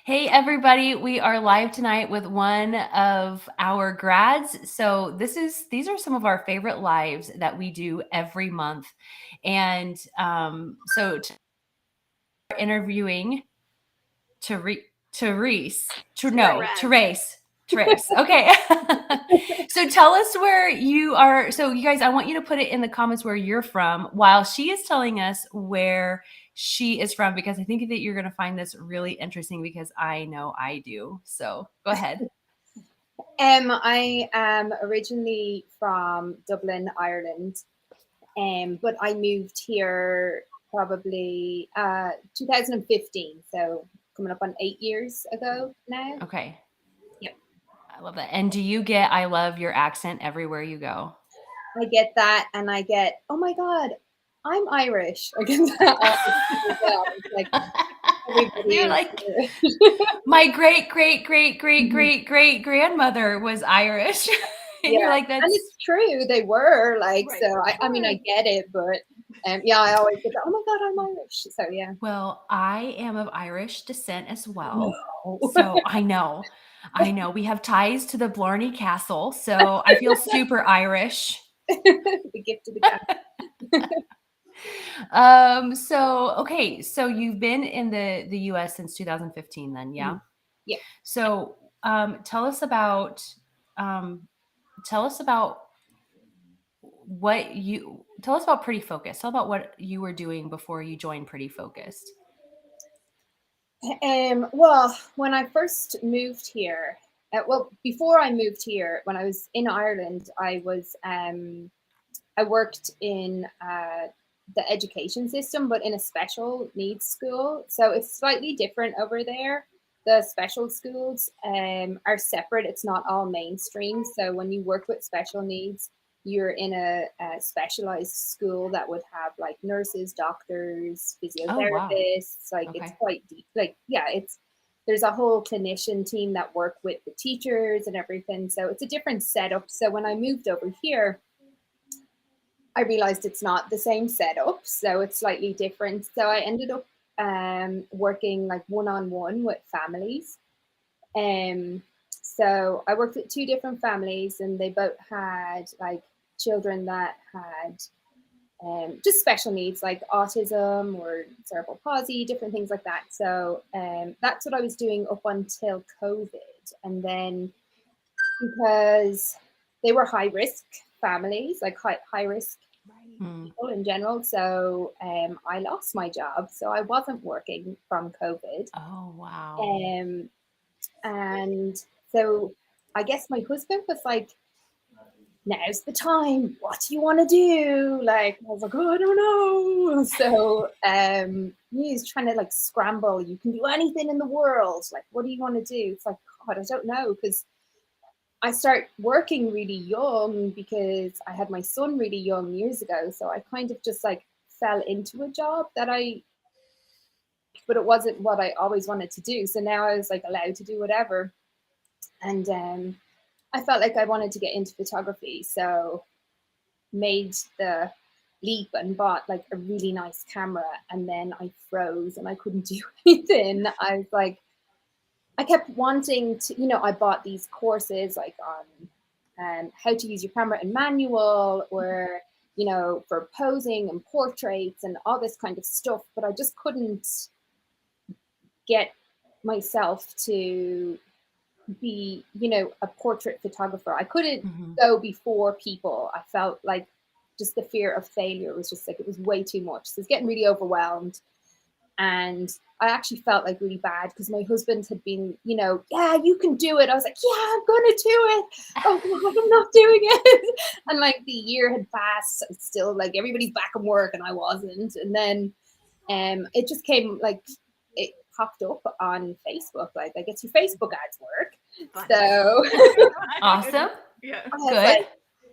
Hey everybody, we are live tonight with one of our grads. So these are some of our favorite lives that we do every month. And so interviewing Therese. Okay. So tell us where you are. So you guys, I want you to put it in the comments where you're from while she is telling us where she is from, because I think that you're going to find this really interesting because I know I do. So go ahead. I am originally from Dublin, Ireland, but I moved here probably 2015, so coming up on 8 years ago now. Okay. Yep. I love that. And do you get I love your accent everywhere you go? I get that, and I get, oh my God, I'm Irish. I get that all as well. It's like everybody You're is like, Irish. my great grandmother was Irish. And Yeah, you're like, and that's it's true, they were like, Right. so I mean, I get it, but yeah, I always get, oh my God, I'm Irish. So yeah. well, I am of Irish descent as well. No. So I know. We have ties to the Blarney Castle. So I feel super Irish. The gift of the gab. So okay, so you've been in the US since 2015 then, yeah? Yeah. So tell us about tell us about Pretty Focused. Tell about what you were doing before you joined Pretty Focused. Well, when I first moved here, before I moved here, when I was in Ireland, I worked in the education system, but in a special needs school. So it's slightly different over there. The special schools are separate. It's not all mainstream. So when you work with special needs, you're in a specialized school that would have like nurses, doctors, physiotherapists. Like it's Okay. quite deep. Like, yeah, there's a whole clinician team that work with the teachers and everything. So it's a different setup. So when I moved over here, I realized it's not the same setup, so it's slightly different. So I ended up working like one-on-one with families. So I worked with two different families, and they both had like children that had just special needs, like autism or cerebral palsy, different things like that. So that's what I was doing up until COVID, and then because they were high risk families, like high risk people in general. So I lost my job. So I wasn't working from COVID. Oh wow. And so I guess my husband was like, now's the time. What do you want to do? Like, I was like, oh, I don't know. So he's trying to like scramble. You can do anything in the world. Like, what do you want to do? It's like, God, I don't know. Because I start working really young because I had my son really young years ago. So I kind of just like fell into a job but it wasn't what I always wanted to do. So now I was like allowed to do whatever. And I felt like I wanted to get into photography. So made the leap and bought like a really nice camera. And then I froze and I couldn't do anything. I was like, I kept wanting to, I bought these courses like on how to use your camera in manual or, for posing and portraits and all this kind of stuff. But I just couldn't get myself to be, a portrait photographer. I couldn't go before people. I felt like just the fear of failure was just like, it was way too much. So I was getting really overwhelmed. And I actually felt like really bad because my husband had been, yeah, you can do it. I was like, yeah, I'm going to do it. Oh God, I'm not doing it. And like the year had passed. Still like everybody's back at work and I wasn't. And then it just came like, it popped up on Facebook. Like, I guess your Facebook ads work. Fun. So awesome. Yeah. Good. Like,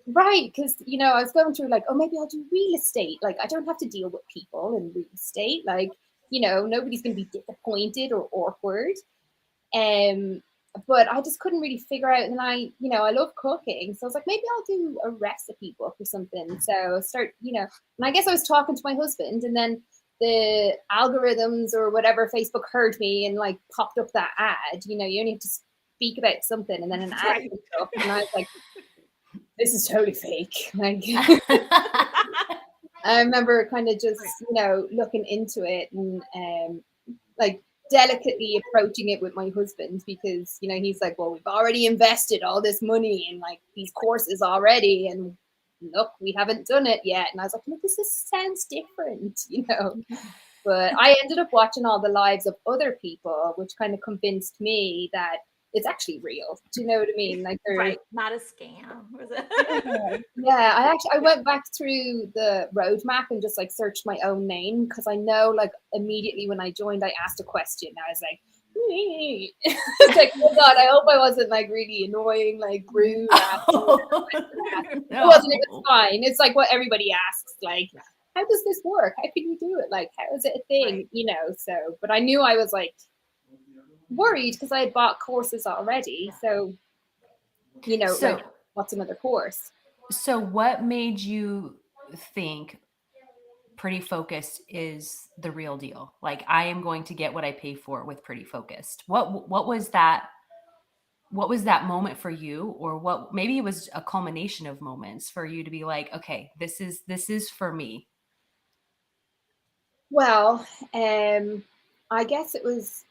right, because I was going through like, oh, maybe I'll do real estate. Like, I don't have to deal with people in real estate. Like, nobody's going to be disappointed or awkward. But I just couldn't really figure out. And I love cooking. So I was like, maybe I'll do a recipe book or something. So I start, and I guess I was talking to my husband, and then the algorithms or whatever, Facebook heard me and like popped up that ad. You know, you only have to speak about something and then an ad Right. comes up, and I was like, this is totally fake. Like, I remember kind of just, you know, looking into it and like delicately approaching it with my husband, because, you know, he's like, well, we've already invested all this money in like these courses already, and look, we haven't done it yet. And I was like, look, sounds different, you know. But I ended up watching all the lives of other people, which kind of convinced me that it's actually real. Do you know what I mean? Like, Right, not a scam. Was it? yeah, I went back through the roadmap and just like searched my own name, because I know like immediately when I joined, I asked a question. I was like, it's like, oh God, I hope I wasn't like really annoying, like rude. Oh, It no. wasn't. It was fine. It's like what everybody asks, like, how does this work? How can you do it? Like, how is it a thing? Right. You know. So, but I knew I was like worried because I had bought courses already. So, you know, So, like, what's another course? so what made you think Pretty Focused is the real deal? Like, I am going to get what I pay for with Pretty Focused. What was that? What was that moment for you? Or what, maybe it was a culmination of moments for you to be like, okay, this is for me. Well, I guess it was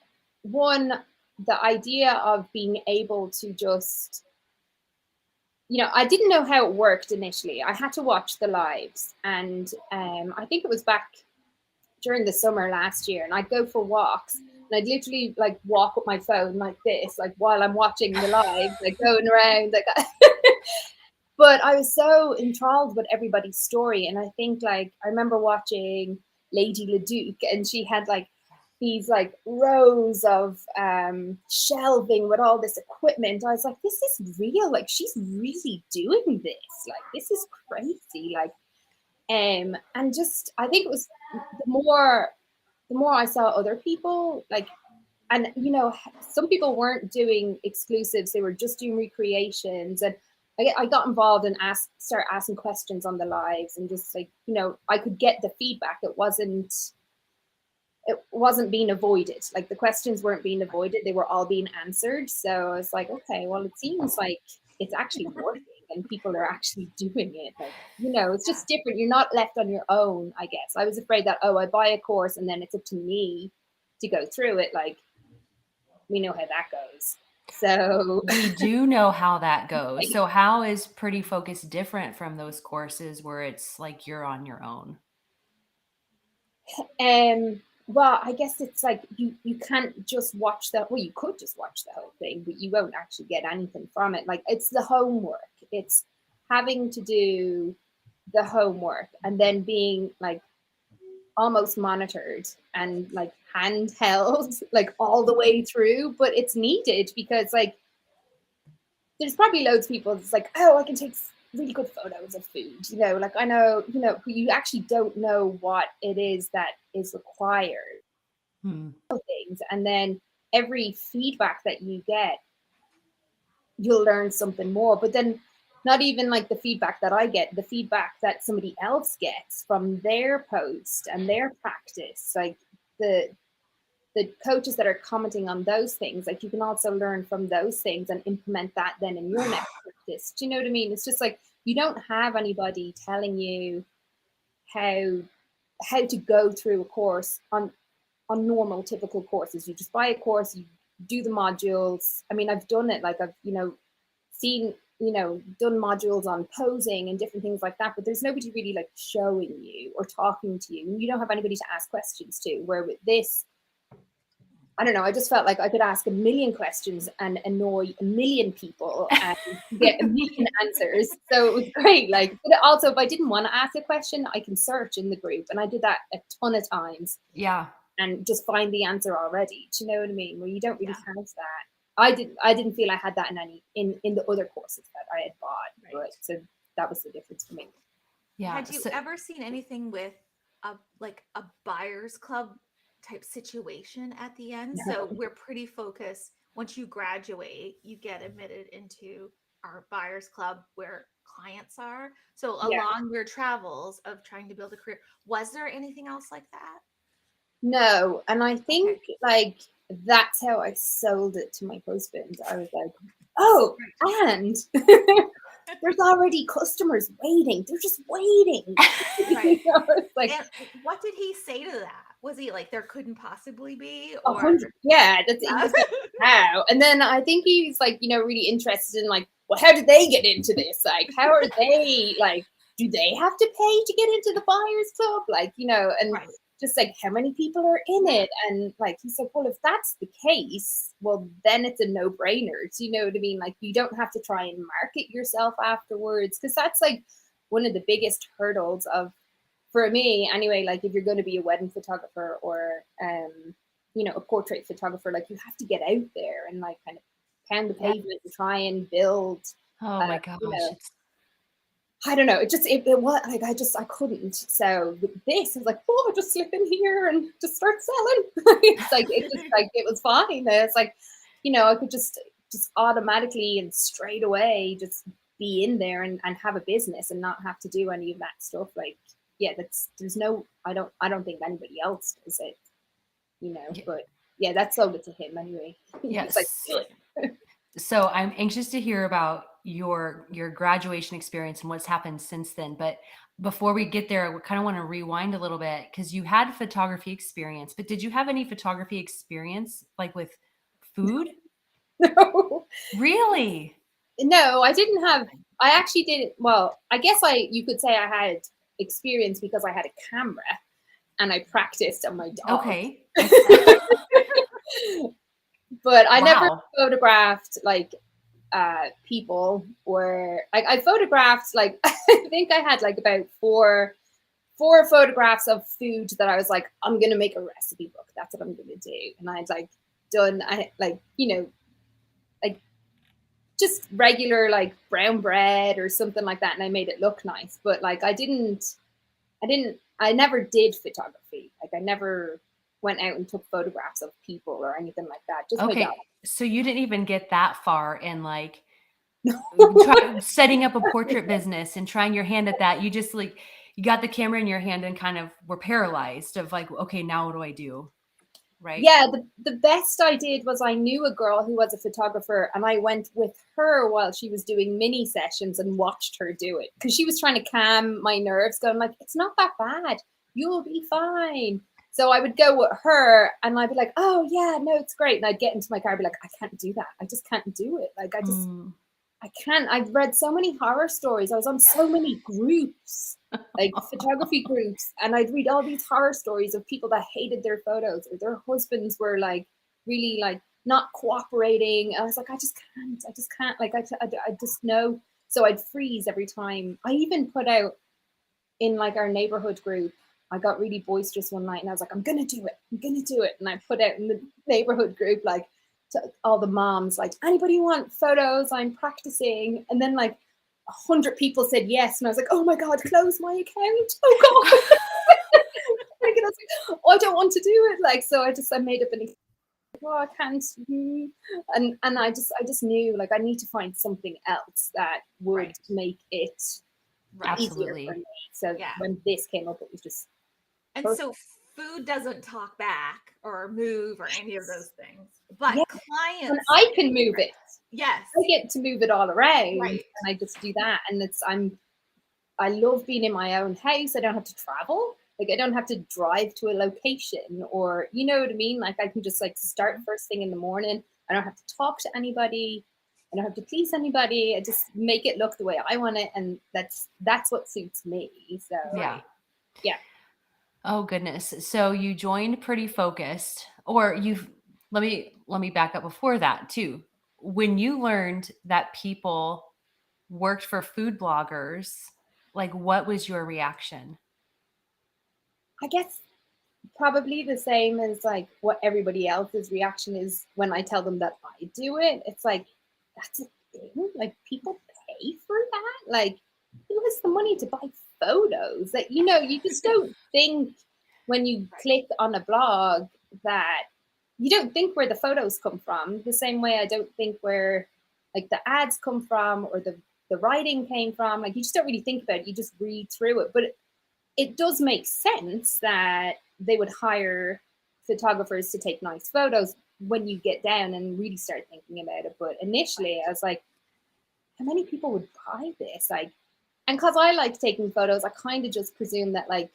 one, the idea of being able to just, you know, I didn't know how it worked initially. I had to watch the lives, and I think it was back during the summer last year, and I'd go for walks, and I'd literally like walk with my phone like this, like while I'm watching the live, like going around like but I was so enthralled with everybody's story. And I think like I remember watching Lady Leduc, and she had like these like rows of shelving with all this equipment. I was like, this is real, like she's really doing this, like this is crazy, like and just I think it was the more I saw other people like, and you know, some people weren't doing exclusives, they were just doing recreations, and I got involved and start asking questions on the lives, and just like, you know, I could get the feedback. It wasn't being avoided, like the questions weren't being avoided, they were all being answered. So I was like, okay, well, it seems like it's actually working and people are actually doing it, like, you know, it's just different, you're not left on your own. I guess I was afraid that, oh, I buy a course and then it's up to me to go through it, like we know how that goes. So We do know how that goes. So how is Pretty Focused different from those courses where it's like you're on your own? well, I guess it's like you can't just watch the, well, you could just watch the whole thing, but you won't actually get anything from it. Like, it's the homework, it's having to do the homework and then being like almost monitored and like handheld like all the way through. But it's needed because like there's probably loads of people that's like, oh, I can take really good photos of food, you know, like I know, you know, but you actually don't know what it is that is required Hmm. things. And then every feedback that you get, you'll learn something more. But then not even like the feedback that I get, the feedback that somebody else gets from their post and their practice, like the coaches that are commenting on those things, like you can also learn from those things and implement that then in your next practice. Do you know what I mean? It's just like you don't have anybody telling you how to go through a course on normal typical courses. You just buy a course, you do the modules. I mean, I've done it, like I've, you know, seen, you know, done modules on posing and different things like that, but there's nobody really like showing you or talking to you, and you don't have anybody to ask questions to. Where with this, I don't know, I just felt like I could ask a million questions and annoy a million people and get a million answers. So it was great. Like, but also if I didn't want to ask a question, I can search in the group. And I did that a ton of times Yeah. and just find the answer already. Do you know what I mean? Where you don't really have that. I didn't feel I had that in any in the other courses that I had bought. Right. But so that was the difference for me. Yeah. Had you ever seen anything with a buyer's club type situation at the end? So we're Pretty Focused. Once you graduate, you get admitted into our buyer's club where clients are. So Yeah. along your travels of trying to build a career, was there anything else like that? No, and I think like that's how I sold it to my husband. I was like, oh, and there's already customers waiting. They're just waiting. Right. It's like And what did he say to that? Was he like, there couldn't possibly be, 100. Yeah, that's he was like, how? And then I think he's like, really interested in like, well, how did they get into this? Like, how are they like? Do they have to pay to get into the buyers club? Like, and right. just like how many people are in it? And like he said, well, if that's the case, well, then it's a no-brainer. Do you know what I mean? Like, you don't have to try and market yourself afterwards, because that's like one of the biggest hurdles of, for me anyway, like if you're going to be a wedding photographer or a portrait photographer, like you have to get out there and like kind of pound the pavement and try and build. Oh my gosh. I don't know. It was like I couldn't. So with this, I was like, oh, just slip in here and just start selling. It was fine. It's like, I could just automatically and straight away just be in there and have a business and not have to do any of that stuff. Like, yeah, I don't think anybody else does it, but yeah, that sold it to him anyway. Yes. Like, so I'm anxious to hear about your graduation experience and what's happened since then. But before we get there, I kind of want to rewind a little bit, because you had photography experience, but did you have any photography experience like with food? no. Really? No, I didn't have. I actually did. Well, I guess you could say I had experience because I had a camera and I practiced on my dog. Okay. But I never Wow. photographed like people, or like I photographed like I think I had like about four photographs of food that I was like, I'm gonna make a recipe book. That's what I'm gonna do. And I'd like done like just regular like brown bread or something like that, and I made it look nice. But like I never did photography. Like I never went out and took photographs of people or anything like that. Just Okay. my dog. So you didn't even get that far in like No. setting up a portrait business and trying your hand at that. You just like, you got the camera in your hand and kind of were paralyzed of like, okay, now what do I do? Right. Yeah, the best I did was I knew a girl who was a photographer, and I went with her while she was doing mini sessions and watched her do it, because she was trying to calm my nerves, going like, it's not that bad, you'll be fine. So I would go with her and I'd be like, oh yeah, no, it's great. And I'd get into my car and be like, I can't do that. I just can't do it. Like I can't. I've read so many horror stories. I was on so many groups, like photography groups, and I'd read all these horror stories of people that hated their photos, or their husbands were like really like not cooperating. I was like, I just can't. Like I just know. So I'd freeze every time. I even put out in like our neighborhood group. I got really boisterous one night and I was like, I'm gonna do it. I'm gonna do it. And I put out in the neighborhood group like to all the moms, like, anybody want photos? I'm practicing. And then like 100 people said yes. And I was like, oh my God, close my account. Oh God. I was like, oh, I don't want to do it. Like, so I made up an, oh, I can't. And I just knew like I need to find something else that would make it easier for me. So when this came up, it was just perfect. So food doesn't talk back or move or any of those things, but clients, and I can move it. Yes, I get to move it all around, and I just do that. And I love being in my own house. I don't have to travel. Like I don't have to drive to a location, or you know what I mean. Like I can just like start first thing in the morning. I don't have to talk to anybody. I don't have to please anybody. I just make it look the way I want it, and that's what suits me. So yeah. Oh goodness. So you joined Pretty Focused, or let me back up before that too. When you learned that people worked for food bloggers, like what was your reaction? I guess probably the same as like what everybody else's reaction is when I tell them that I do it. It's like, that's a thing? Like people pay for that? Like who has the money to buy photos? That you just don't think when you click on a blog that you don't think where the photos come from. The same way I don't think where like the ads come from or the writing came from. Like you just don't really think about it. You just read through it. But it does make sense that they would hire photographers to take nice photos when you get down and really start thinking about it. But initially I was like, how many people would buy this? Like, and because I like taking photos, I kind of just presume that like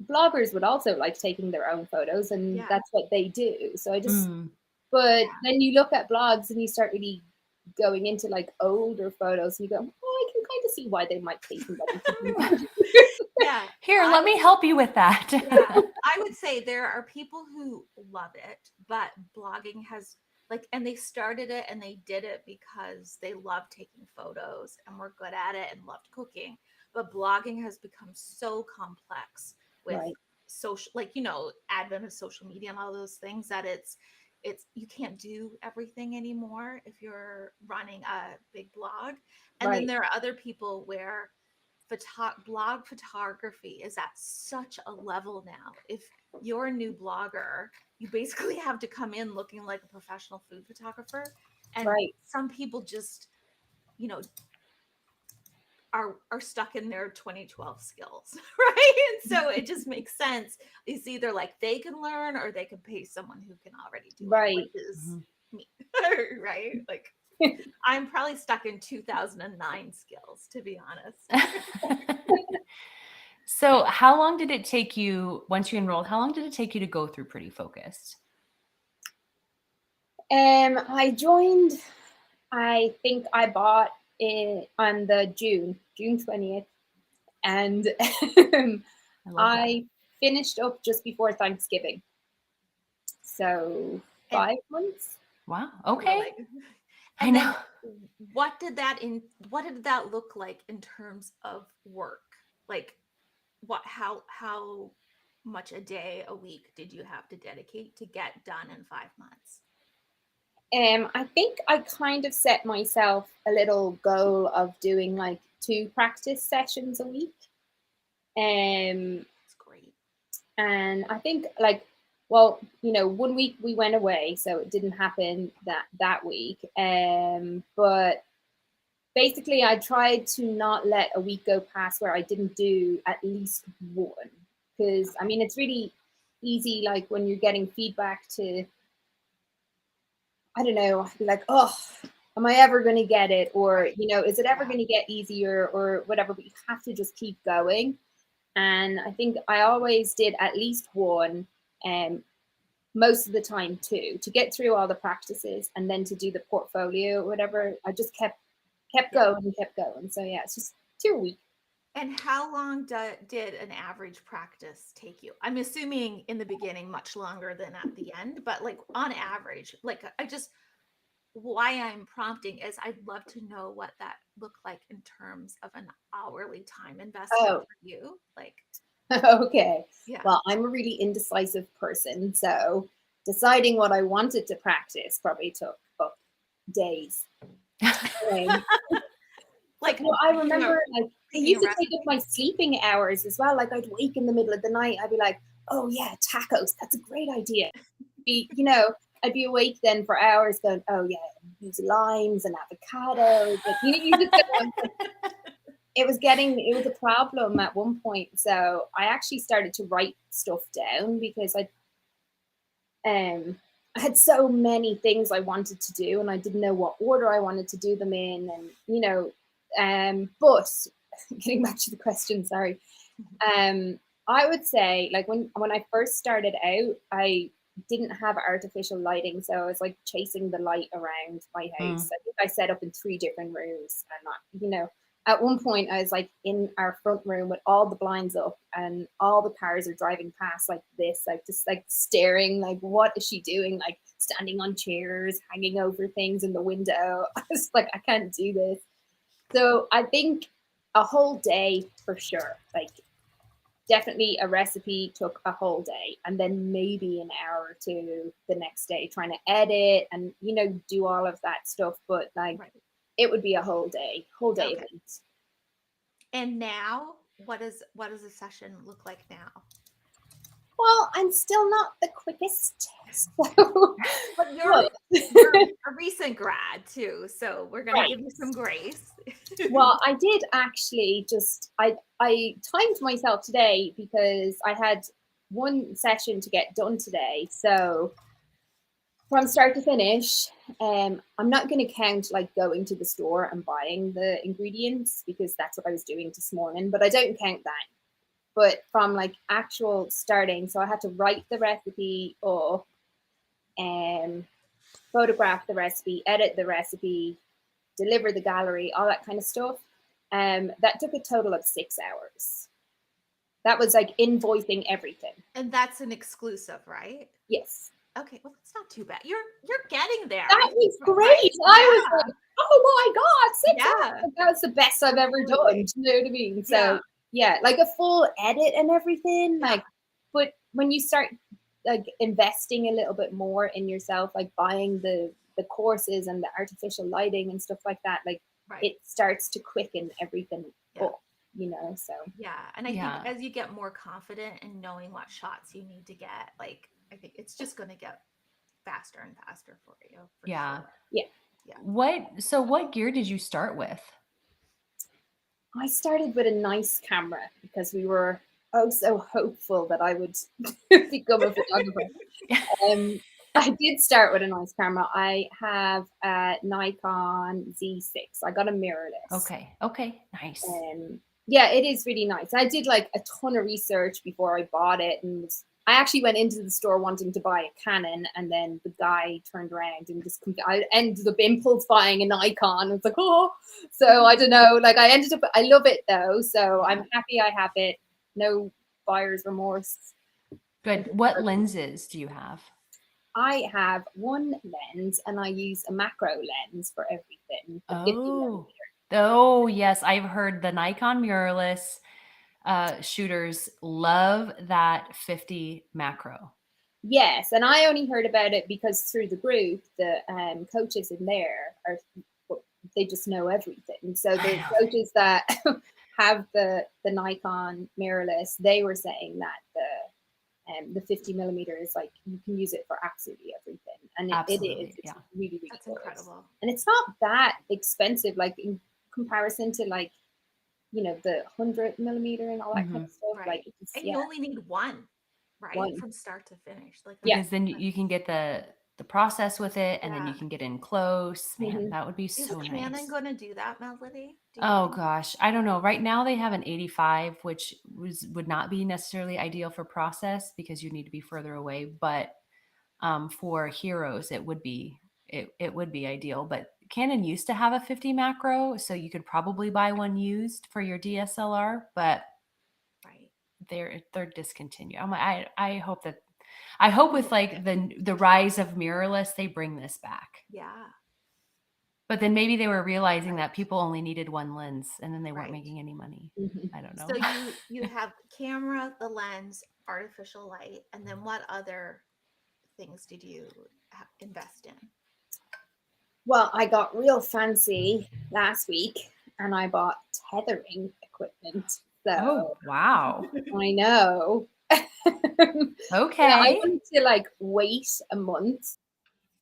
bloggers would also like taking their own photos, and Yeah. that's what they do. So I just, Mm. but then you look at blogs and you start really going into like older photos and you go, oh, I can kind of see why they might pay somebody to do that. Yeah. Here, let me help you with that. Yeah. I would say there are people who love it, but blogging has like, and they started it and they did it because they love taking photos and were good at it and loved cooking. But blogging has become so complex with Right. social, like, you know, advent of social media and all those things that it's you can't do everything anymore if you're running a big blog. And then Right. there are other people where blog photography is at such a level now. If you're a new blogger, you basically have to come in looking like a professional food photographer. And Right. some people just, you know, are stuck in their 2012 skills, right? And so it just makes sense. It's either like they can learn or they can pay someone who can already do Right. it, which is me, right? Like I'm probably stuck in 2009 skills, to be honest. So how long did it take you, once you enrolled, how long did it take you to go through Pretty Focused? I joined, I think I bought it on the June 20th, and I love that. I finished up just before Thanksgiving. So 5 months. Wow. Okay. Really. I And know. then what did that look like in terms of work? Like how much a day, a week did you have to dedicate to get done in 5 months? I think I kind of set myself a little goal of doing like 2 practice sessions a week. That's great. And I think like, well, you know, 1 week we went away, so it didn't happen that week. But basically I tried to not let a week go past where I didn't do at least one. Because I mean, it's really easy, like when you're getting feedback to, I don't know, be like, oh, am I ever going to get it? Or, you know, is it ever going to get easier or whatever? But you have to just keep going. And I think I always did at least one, most of the time 2, to get through all the practices and then to do the portfolio or whatever. I just kept going and kept going. So yeah, it's just 2 a week. And how long did an average practice take you? I'm assuming in the beginning much longer than at the end, but like on average, like why I'm prompting is I'd love to know what that looked like in terms of an hourly time investment for you. Like, okay. yeah. Well, I'm a really indecisive person, so deciding what I wanted to practice probably took up days. Like, well, I remember like it used to take up my sleeping hours as well. Like I'd wake in the middle of the night, I'd be like, oh yeah, tacos, that's a great idea. You know, I'd be awake then for hours going, oh yeah, use limes and avocados. Like, you just it was a problem at one point. So I actually started to write stuff down because I had so many things I wanted to do and I didn't know what order I wanted to do them in. And, you know, but getting back to the question, sorry. I would say like when I first started out, I didn't have artificial lighting. So I was like chasing the light around my house. I think I set up in 3 different rooms and, you know, at one point I was like in our front room with all the blinds up and all the cars are driving past like this, like just like staring, like what is she doing? Like standing on chairs, hanging over things in the window. I was like, I can't do this. So I think a whole day for sure. Like definitely a recipe took a whole day and then maybe an hour or 2 the next day trying to edit and, you know, do all of that stuff. But like it would be a whole day event. And now what does a session look like now? Well, I'm still not the quickest. So. But you're a recent grad too, so we're going to give you some grace. Well, I did actually just, I timed myself today because I had one session to get done today. So from start to finish, I'm not going to count like going to the store and buying the ingredients, because that's what I was doing this morning, but I don't count that. But from like actual starting, so I had to write the recipe up, photograph the recipe, edit the recipe, deliver the gallery, all that kind of stuff. That took a total of 6 hours. That was like invoicing everything. And that's an exclusive, right? Yes. Okay, well, that's not too bad. You're getting there. That was great. Right? I was like, oh my God, 6 Yeah. hours. That was the best I've ever done. Do you know what I mean? So yeah, like a full edit and everything. Yeah. Like, but when you start like investing a little bit more in yourself, like buying the courses and the artificial lighting and stuff like that, like it starts to quicken everything up, you know. So yeah, and I think as you get more confident in knowing what shots you need to get, like I think it's just going to get faster and faster for you. Sure. Yeah. What gear did you start with? I started with a nice camera because we were so hopeful that I would become a photographer. I did start with a nice camera. I have a Nikon Z6. I got a mirrorless. Okay, nice. Yeah, it is really nice. I did like a ton of research before I bought it, and I actually went into the store wanting to buy a Canon, and then the guy turned around and just I ended up impulse buying a Nikon. I was like, oh, so I don't know. Like I ended up, I love it though, so I'm happy I have it. No buyer's remorse. Good. What lenses do you have? I have one lens, and I use a macro lens for everything. Oh, yes. I've heard the Nikon mirrorless shooters love that 50 macro. Yes, and I only heard about it because through the group, the coaches in there they just know everything. So the coaches that have the Nikon mirrorless, they were saying that the 50 millimeter is like you can use it for absolutely everything, and it is. It's really that's good. Incredible. And it's not that expensive, like in comparison to like the 100 millimeter and all that kind of stuff. Right. Like and you only need one, right, from start to finish. Like because then you can get the process with it, and then you can get in close. Man, that would be so nice. Is Canon going to do that, Melody? Oh gosh, I don't know. Right now they have an 85, which would not be necessarily ideal for process because you need to be further away. But for heroes, it would be ideal. But Canon used to have a 50 macro, so you could probably buy one used for your DSLR. But they're discontinued. I hope with like the rise of mirrorless, they bring this back. Yeah. But then maybe they were realizing that people only needed one lens, and then they weren't making any money. I don't know. So you have camera, the lens, artificial light, and then what other things did you invest in? Well, I got real fancy last week, and I bought tethering equipment. So, wow. I know. Okay. I wanted to like wait a month.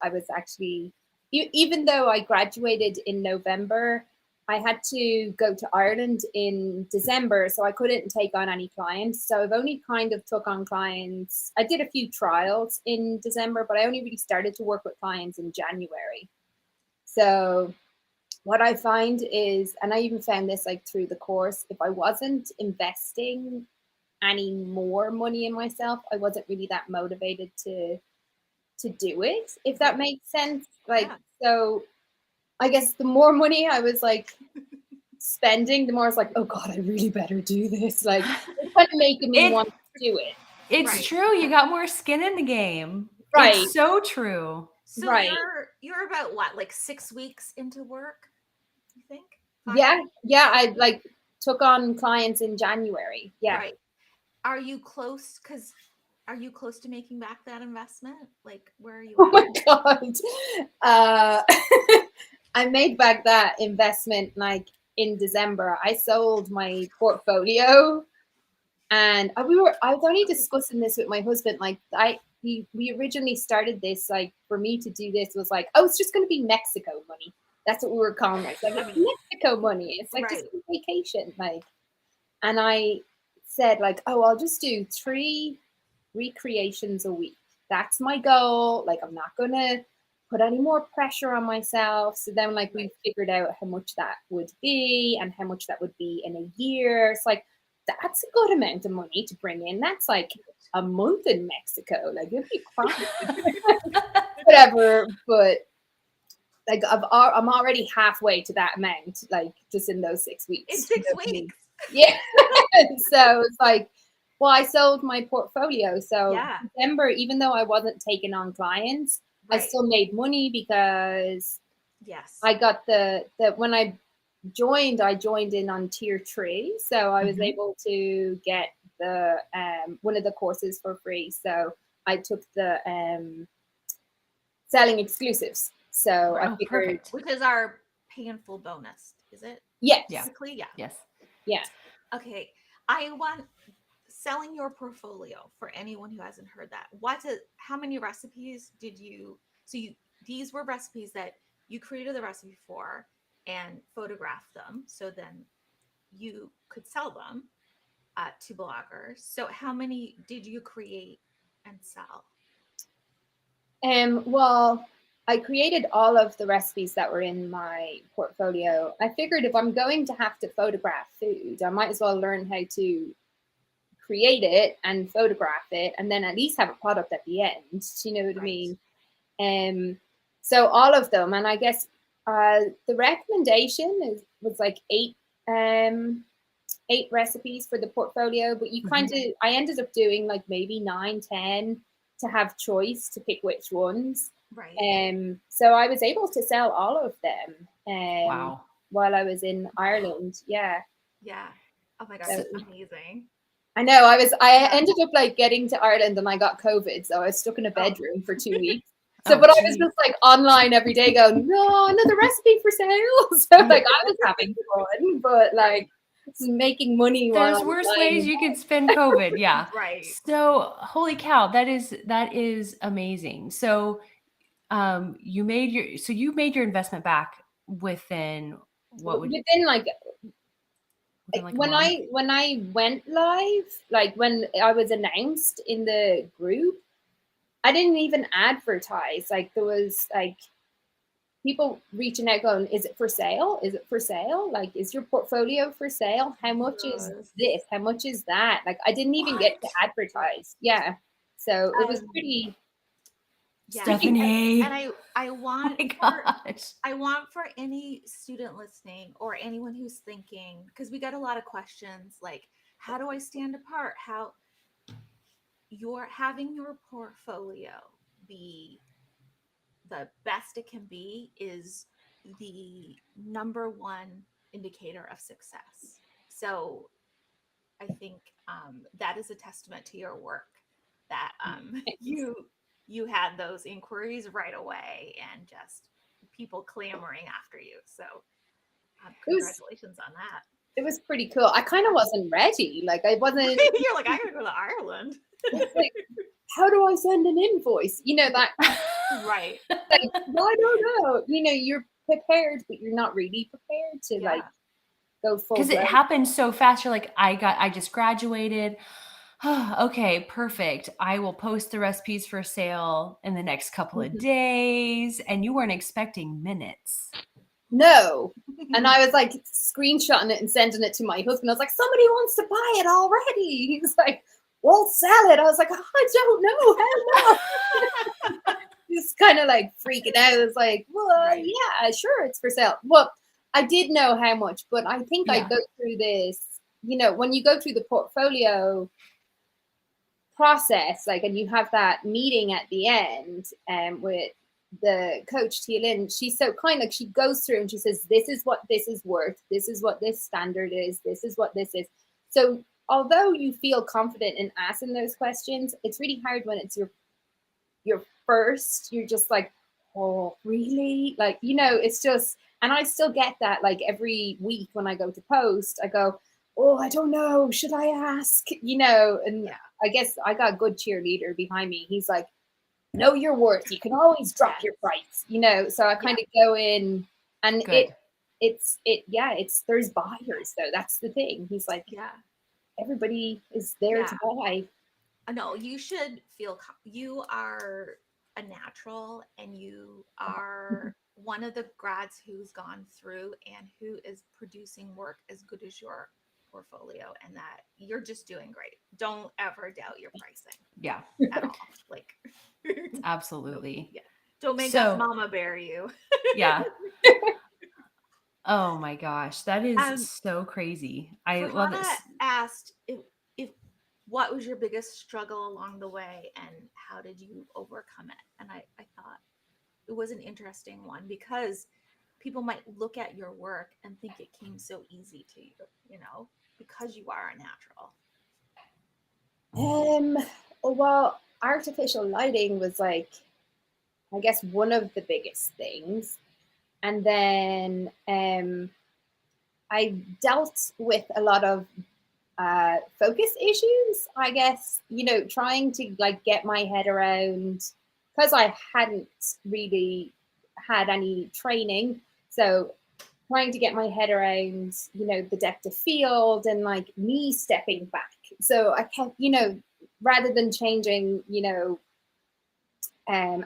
I was actually, even though I graduated in November, I had to go to Ireland in December, so I couldn't take on any clients. So I've only kind of took on clients. I did a few trials in December, but I only really started to work with clients in January. So what I find is, and I even found this like through the course, if I wasn't investing any more money in myself, I wasn't really that motivated to do it, if that makes sense. Like, so I guess the more money I was like spending, the more I was like, oh God, I really better do this. Like, it's kind of making me want to do it. It's true. You got more skin in the game. Right. It's so true. So you're about what, like 6 weeks into work, you think? 5 Yeah. I like took on clients in January. Yeah. Right. Are you close? Are you close to making back that investment? Like, where are you at? Oh my God. I made back that investment like in December. I sold my portfolio, and I was only discussing this with my husband. Like we originally started this, like for me to do this was like, oh, it's just going to be Mexico money. That's what we were calling it. Like Mexico money. It's like just a vacation. Like, and I said like, oh, I'll just do 3 3 creations a week. That's my goal. Like, I'm not going to put any more pressure on myself. So then, like, we figured out how much that would be and how much that would be in a year. It's like, that's a good amount of money to bring in. That's like a month in Mexico. Like, it'd be fine. Whatever. But like, I'm already halfway to that amount, like, just in those 6 weeks. In 6 weeks. Yeah. So it's like, well, I sold my portfolio. So December, even though I wasn't taking on clients, I still made money because I got the when I joined in on tier 3. So I was able to get the one of the courses for free. So I took the selling exclusives. So I figured, which is our painful bonus, is it? Yes. Basically, yeah. Yes. Yeah. Okay. I want selling your portfolio for anyone who hasn't heard that. How many recipes did you? So these were recipes that you created the recipe for and photographed them, so then you could sell them to bloggers. So how many did you create and sell? Well, I created all of the recipes that were in my portfolio. I figured if I'm going to have to photograph food, I might as well learn how to create it and photograph it, and then at least have a product at the end. Do you know what I mean? So all of them, and I guess the recommendation was like 8 recipes for the portfolio, but you kind of, I ended up doing like maybe 9, 10 to have choice to pick which ones. So I was able to sell all of them while I was in Ireland. Yeah. Oh my gosh, that's amazing. I know. I ended up like getting to Ireland and I got COVID, so I was stuck in a bedroom for 2 weeks. So, but I was just like online every day going, no, another recipe for sale. So like I was having fun, but like making money. There's worse ways you could spend COVID. Yeah. So holy cow, that is amazing. So you made your investment back within like when I went live, like when I was announced in the group, I didn't even advertise. Like there was like people reaching out going, is it for sale? Is it for sale? Like, is your portfolio for sale? How much is this? How much is that? Like, I didn't even get to advertise. Yeah. So it was pretty. Stephanie. And I want I want for any student listening or anyone who's thinking, because we got a lot of questions like, how do I stand apart? How having your portfolio be the best it can be is the number one indicator of success. So I think that is a testament to your work that you had those inquiries right away and just people clamoring after you. So congratulations on that. It was pretty cool. I kind of wasn't ready. Like I wasn't. You're like, I gotta go to Ireland. Like, how do I send an invoice? You know that. Right. Like, well, I don't know. You know, you're prepared, but you're not really prepared to like go full. Because it happened so fast. You're like, I just graduated. Okay, perfect. I will post the recipes for sale in the next couple of days. And you weren't expecting minutes. No. And I was like screenshotting it and sending it to my husband. I was like, somebody wants to buy it already. He was like, we'll sell it. I was like, I don't know. Hell no. Just kind of like freaking out. I was like, well, yeah, sure, it's for sale. Well, I did know how much, but I think I go through this, you know, when you go through the portfolio process, like, and you have that meeting at the end with the coach Tia Lynn, she's so kind, like she goes through and she says, this is what this is worth, this is what this standard is, this is what this is. So although you feel confident in asking those questions, it's really hard when it's your first, you're just like, oh really, like, you know, it's just, and I still get that like every week when I go to post, I go, oh, I don't know, should I ask, you know? And I guess I got a good cheerleader behind me. He's like, know your worth, you can always drop your price, you know. So I kind of go in and it's there's buyers though, that's the thing. He's like, everybody is there to buy. No, you should feel you are a natural, and you are one of the grads who's gone through and who is producing work as good as your portfolio, and that you're just doing great. Don't ever doubt your pricing Yeah, at all. Like, absolutely. yeah. Don't make us So, mama bear you. yeah. Oh my gosh, that is Um, so crazy. I love Farhana this. asked if what was your biggest struggle along the way, and how did you overcome it? And I thought it was an interesting one, because people might look at your work and think it came so easy to you, because you are a natural. Well, artificial lighting was like, I guess, one of the biggest things. And then I dealt with a lot of focus issues, I guess, trying to like get my head around, because I hadn't really had any training. So trying to get my head around, the depth of field and like me stepping back. So I kept, rather than changing,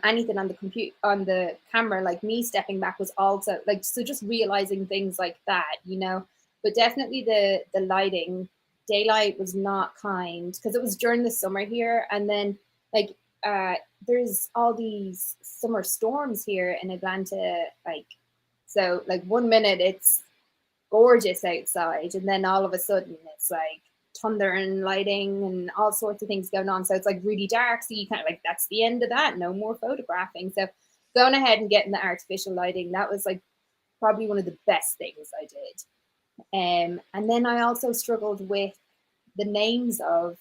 anything on the on the camera, like me stepping back was also like, so just realizing things like that, but definitely the lighting, daylight was not kind, because it was during the summer here. And then like there's all these summer storms here in Atlanta, like, so like 1 minute it's gorgeous outside, and then all of a sudden it's like thunder and lighting and all sorts of things going on. So it's like really dark. So you kind of like, that's the end of that. No more photographing. So going ahead and getting the artificial lighting, that was like probably one of the best things I did. And then I also struggled with the names of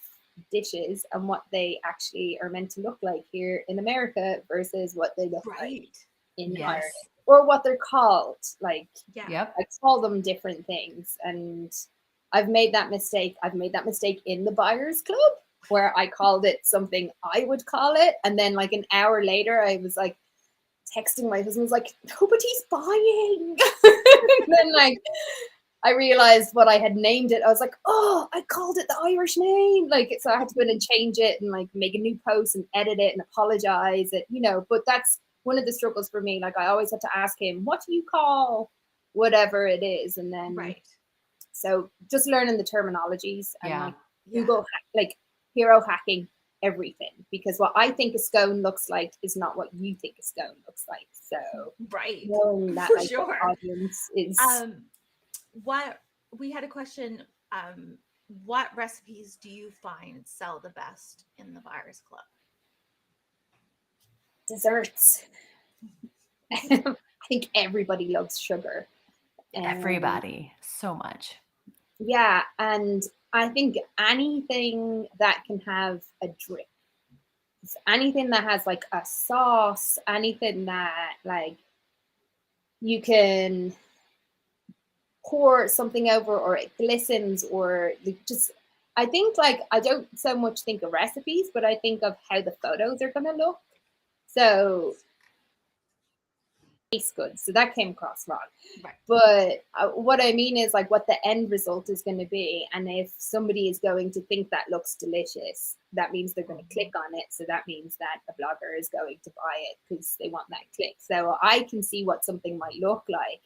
dishes and what they actually are meant to look like here in America versus what they look like in Yes. Ireland, or what they're called. Like, Yeah. Yep. I call them different things. And I've made that mistake. I've made that mistake in the buyers club, where I called it something I would call it. And then like an hour later, I was like texting my husband, was like, nobody's buying. And then like, I realized what I had named it. I was like, oh, I called it the Irish name. Like, so I had to go in and change it and like make a new post and edit it and apologize it, but that's one of the struggles for me. Like, I always had to ask him, what do you call whatever it is? And then, so just learning the terminologies and like Google, like hero hacking everything, because what I think a scone looks like is not what you think a scone looks like. So knowing that, for like, sure. the audience is what we had a question, what recipes do you find sell the best in the Buyers Club? Desserts. I think everybody loves sugar. Everybody, so much. Yeah, and I think anything that can have a drip, anything that has like a sauce, anything that like you can pour something over, or it glistens, or just, I think, like, I don't so much think of recipes, but I think of how the photos are going to look. So tastes good. So that came across wrong. But what I mean is like what the end result is going to be. And if somebody is going to think that looks delicious, that means they're going to click on it. So that means that a blogger is going to buy it because they want that click. So I can see what something might look like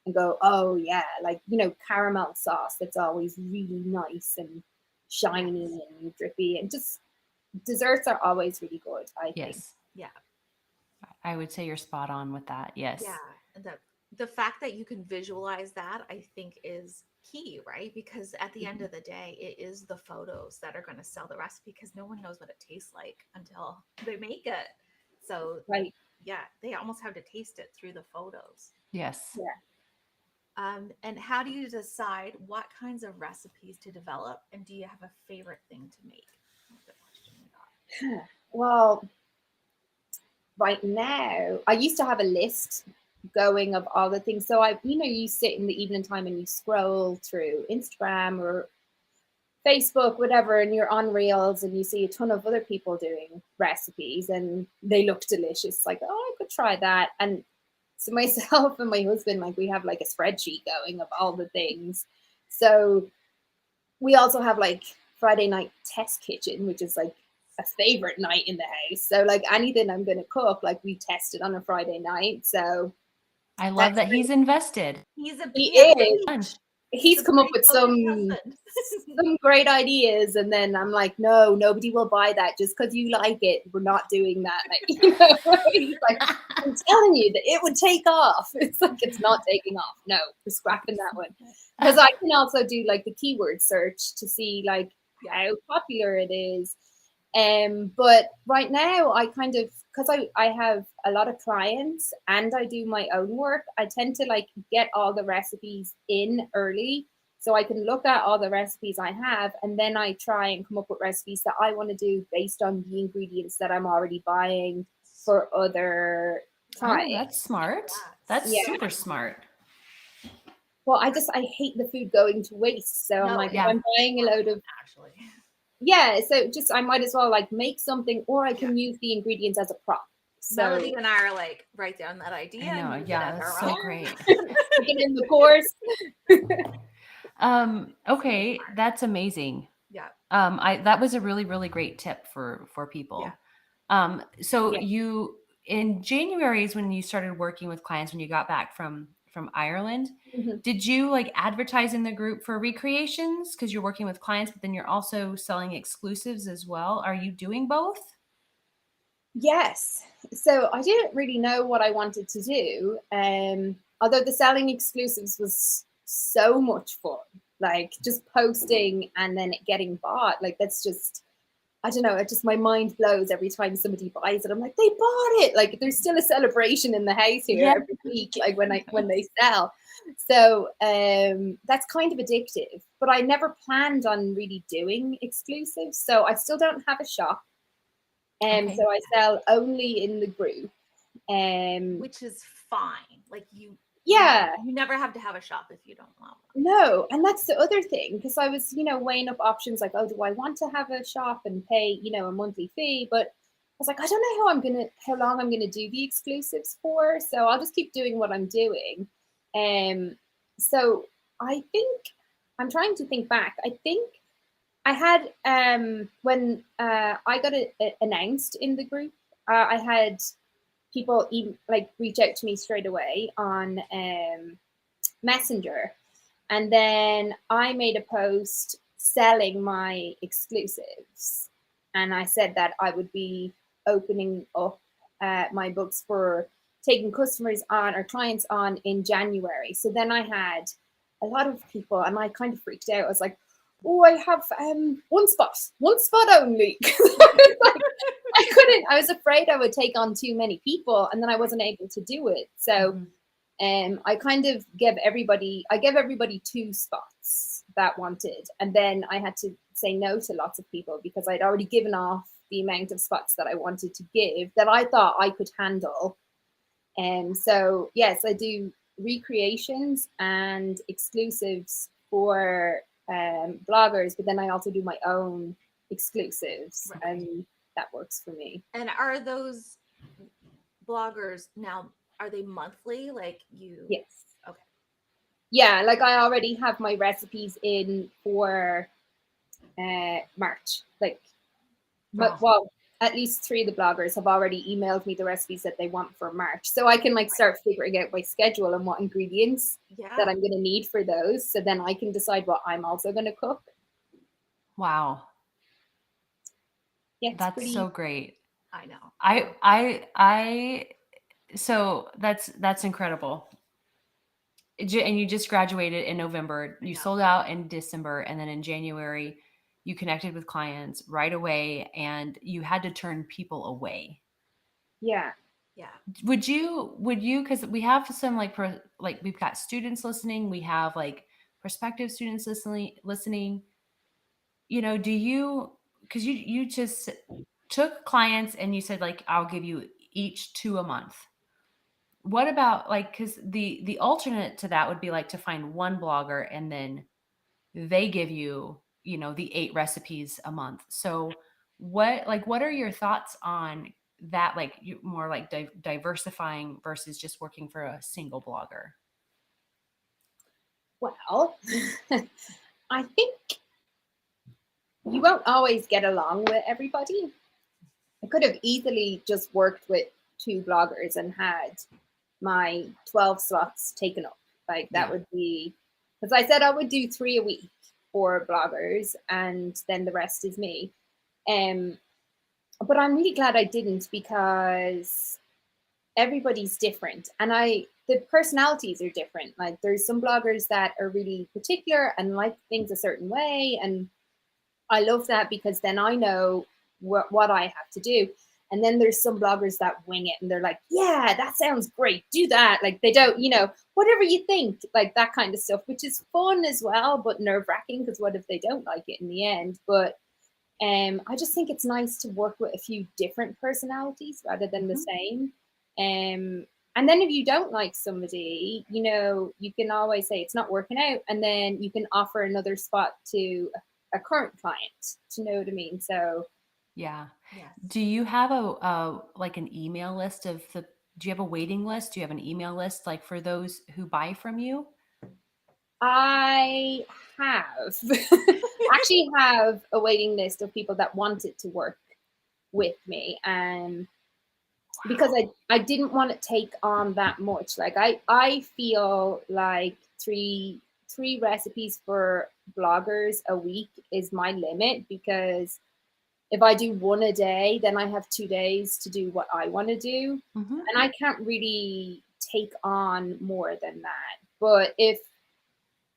and go, oh yeah, like, caramel sauce that's always really nice and shiny and drippy, and just desserts are always really good, I think. Yeah. I would say you're spot on with that. Yes. Yeah. And the fact that you can visualize that, I think, is key, right? Because at the end of the day, it is the photos that are going to sell the recipe, because no one knows what it tastes like until they make it. So yeah, they almost have to taste it through the photos. Yes. Yeah. And how do you decide what kinds of recipes to develop? And do you have a favorite thing to make? That's a question we got. Well, right now, I used to have a list going of all the things. So you sit in the evening time and you scroll through Instagram or Facebook, whatever, and you're on Reels and you see a ton of other people doing recipes and they look delicious. Like, oh, I could try that. And so myself and my husband, like, we have like a spreadsheet going of all the things. So we also have like Friday night test kitchen, which is like a favorite night in the house. So like anything I'm going to cook, like we tested on a Friday night. So I love that he's invested. He's a he PhD. is. He's come up with some great ideas, and then I'm like, no, nobody will buy that just because you like it. We're not doing that. Like, you know, he's like, I'm telling you that it would take off. It's like, it's not taking off. No, we're scrapping that one. Because I can also do like the keyword search to see like how popular it is. But right now I kind of, because I have a lot of clients and I do my own work, I tend to like get all the recipes in early so I can look at all the recipes I have, and then I try and come up with recipes that I want to do based on the ingredients that I'm already buying for other clients. Oh, that's smart. That's super smart. Well, I hate the food going to waste. So I'm like, if I'm buying a load of so just I might as well like make something, or I can use the ingredients as a prop. So Melody and I are like, write down that idea. I know, that's so great. Get in the course. Okay, that's amazing. Yeah. That was a really, really great tip for people. Yeah. So you in January is when you started working with clients when you got back from Ireland. Mm-hmm. Did you like advertise in the group for recreations because you're working with clients, but then you're also selling exclusives as well? Are you doing both? Yes. So I didn't really know what I wanted to do. Although the selling exclusives was so much fun, like just posting and then it getting bought. Like that's just, I don't know, it just, my mind blows every time somebody buys it. I'm like, they bought it. Like there's still a celebration in the house here every week, like when they sell. So that's kind of addictive, but I never planned on really doing exclusives. So I still don't have a shop. So I sell only in the group. Which is fine. Like you never have to have a shop if you don't want one. No, and that's the other thing, because I was, weighing up options like, oh, do I want to have a shop and pay, a monthly fee? But I was like, I don't know how long I'm gonna do the exclusives for. So I'll just keep doing what I'm doing. So I think I'm trying to think back. I think I had when I got it announced in the group, I had people reach out to me straight away on Messenger, and then I made a post selling my exclusives, and I said that I would be opening up my books for taking customers on or clients on in January. So then I had a lot of people, and I kind of freaked out. I was like, oh, I have one spot only. I was afraid I would take on too many people and then I wasn't able to do it. So I kind of gave everybody 2 spots that wanted, and then I had to say no to lots of people because I'd already given off the amount of spots that I wanted to give that I thought I could handle. And so yes, I do recreations and exclusives for bloggers, but then I also do my own exclusives, and that works for me. And are those bloggers now, are they monthly? Like you? Yes. Okay. Yeah, like I already have my recipes in for March. Like, well, at least 3 of the bloggers have already emailed me the recipes that they want for March. So I can start figuring out my schedule and what ingredients that I'm going to need for those. So then I can decide what I'm also going to cook. Wow. Yeah, that's so great. I know. So that's incredible. And you just graduated in November. You sold out in December, and then in January you connected with clients right away, and you had to turn people away. Yeah. Would you, because we have some we've got students listening, we have prospective students listening, do you, because you just took clients and you said I'll give you each 2 a month. What about because the alternate to that would be to find one blogger and then they give you, the 8 recipes a month. So what are your thoughts on that? More diversifying versus just working for a single blogger? Well, I think you won't always get along with everybody. I could have easily just worked with 2 bloggers and had my 12 slots taken up. Like that would be, because I said I would do 3 a week for bloggers and then the rest is me. But I'm really glad I didn't, because everybody's different, and the personalities are different. Like there's some bloggers that are really particular and like things a certain way, and I love that because then I know what I have to do. And then there's some bloggers that wing it and they're like, yeah, that sounds great, do that. Like they don't, whatever you think, like that kind of stuff, which is fun as well, but nerve-wracking, because what if they don't like it in the end? But I just think it's nice to work with a few different personalities rather than the same. And then if you don't like somebody, you can always say it's not working out, and then you can offer another spot to a current client. Do you know what I mean? So yeah. Yes. Do you have like an email list do you have a waiting list? Do you have an email list like for those who buy from you? I have actually have a waiting list of people that wanted to work with me, and because I didn't want to take on that much. Like I feel like three recipes for bloggers a week is my limit, because if I do 1 a day, then I have 2 days to do what I want to do. And I can't really take on more than that. But if